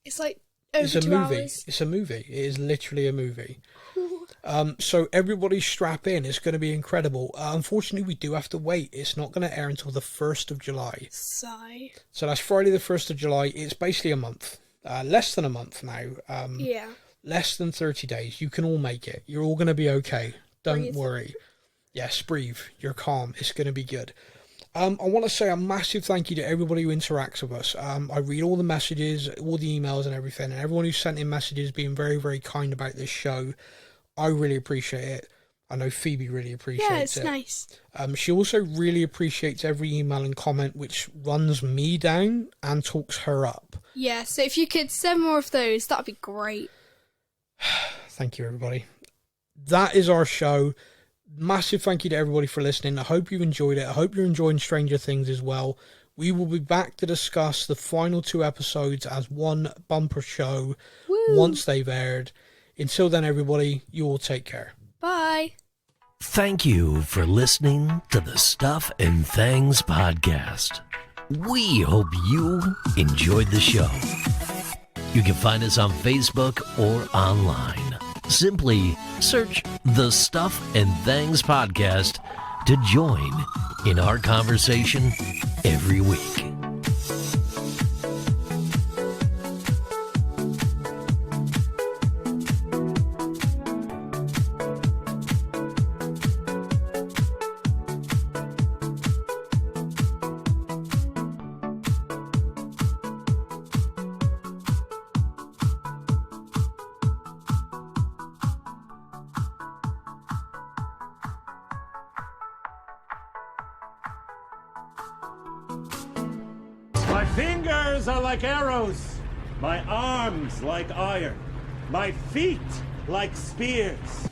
it's like over it's a 2 movie. hours. It's a movie. It is literally a movie. So everybody strap in. It's going to be incredible. Unfortunately, we do have to wait. It's not going to air until the 1st of July. Sigh. So that's Friday the 1st of July. It's basically a month. Less than a month now. Less than 30 days. You can all make it. You're all going to be okay. Don't worry. Yes, breathe. You're calm. It's going to be good. I want to say a massive thank you to everybody who interacts with us. I read all the messages, all the emails and everything, and everyone who sent in messages being very, very kind about this show. I really appreciate it. I know Phoebe really appreciates it. Yeah, it's nice. She also really appreciates every email and comment which runs me down and talks her up. Yeah, so if you could send more of those, that'd be great. Thank you, everybody. That is our show. Massive thank you to everybody for listening. I hope you've enjoyed it. I hope you're enjoying Stranger Things as well. We will be back to discuss the final 2 episodes as one bumper show once they've aired. Until then, everybody, you all take care. Bye. Thank you for listening to the Stuff and Things podcast. We hope you enjoyed the show. You can find us on Facebook or online. Simply search the Stuff and Things podcast to join in our conversation every week. My fingers are like arrows, my arms like iron, my feet like spears.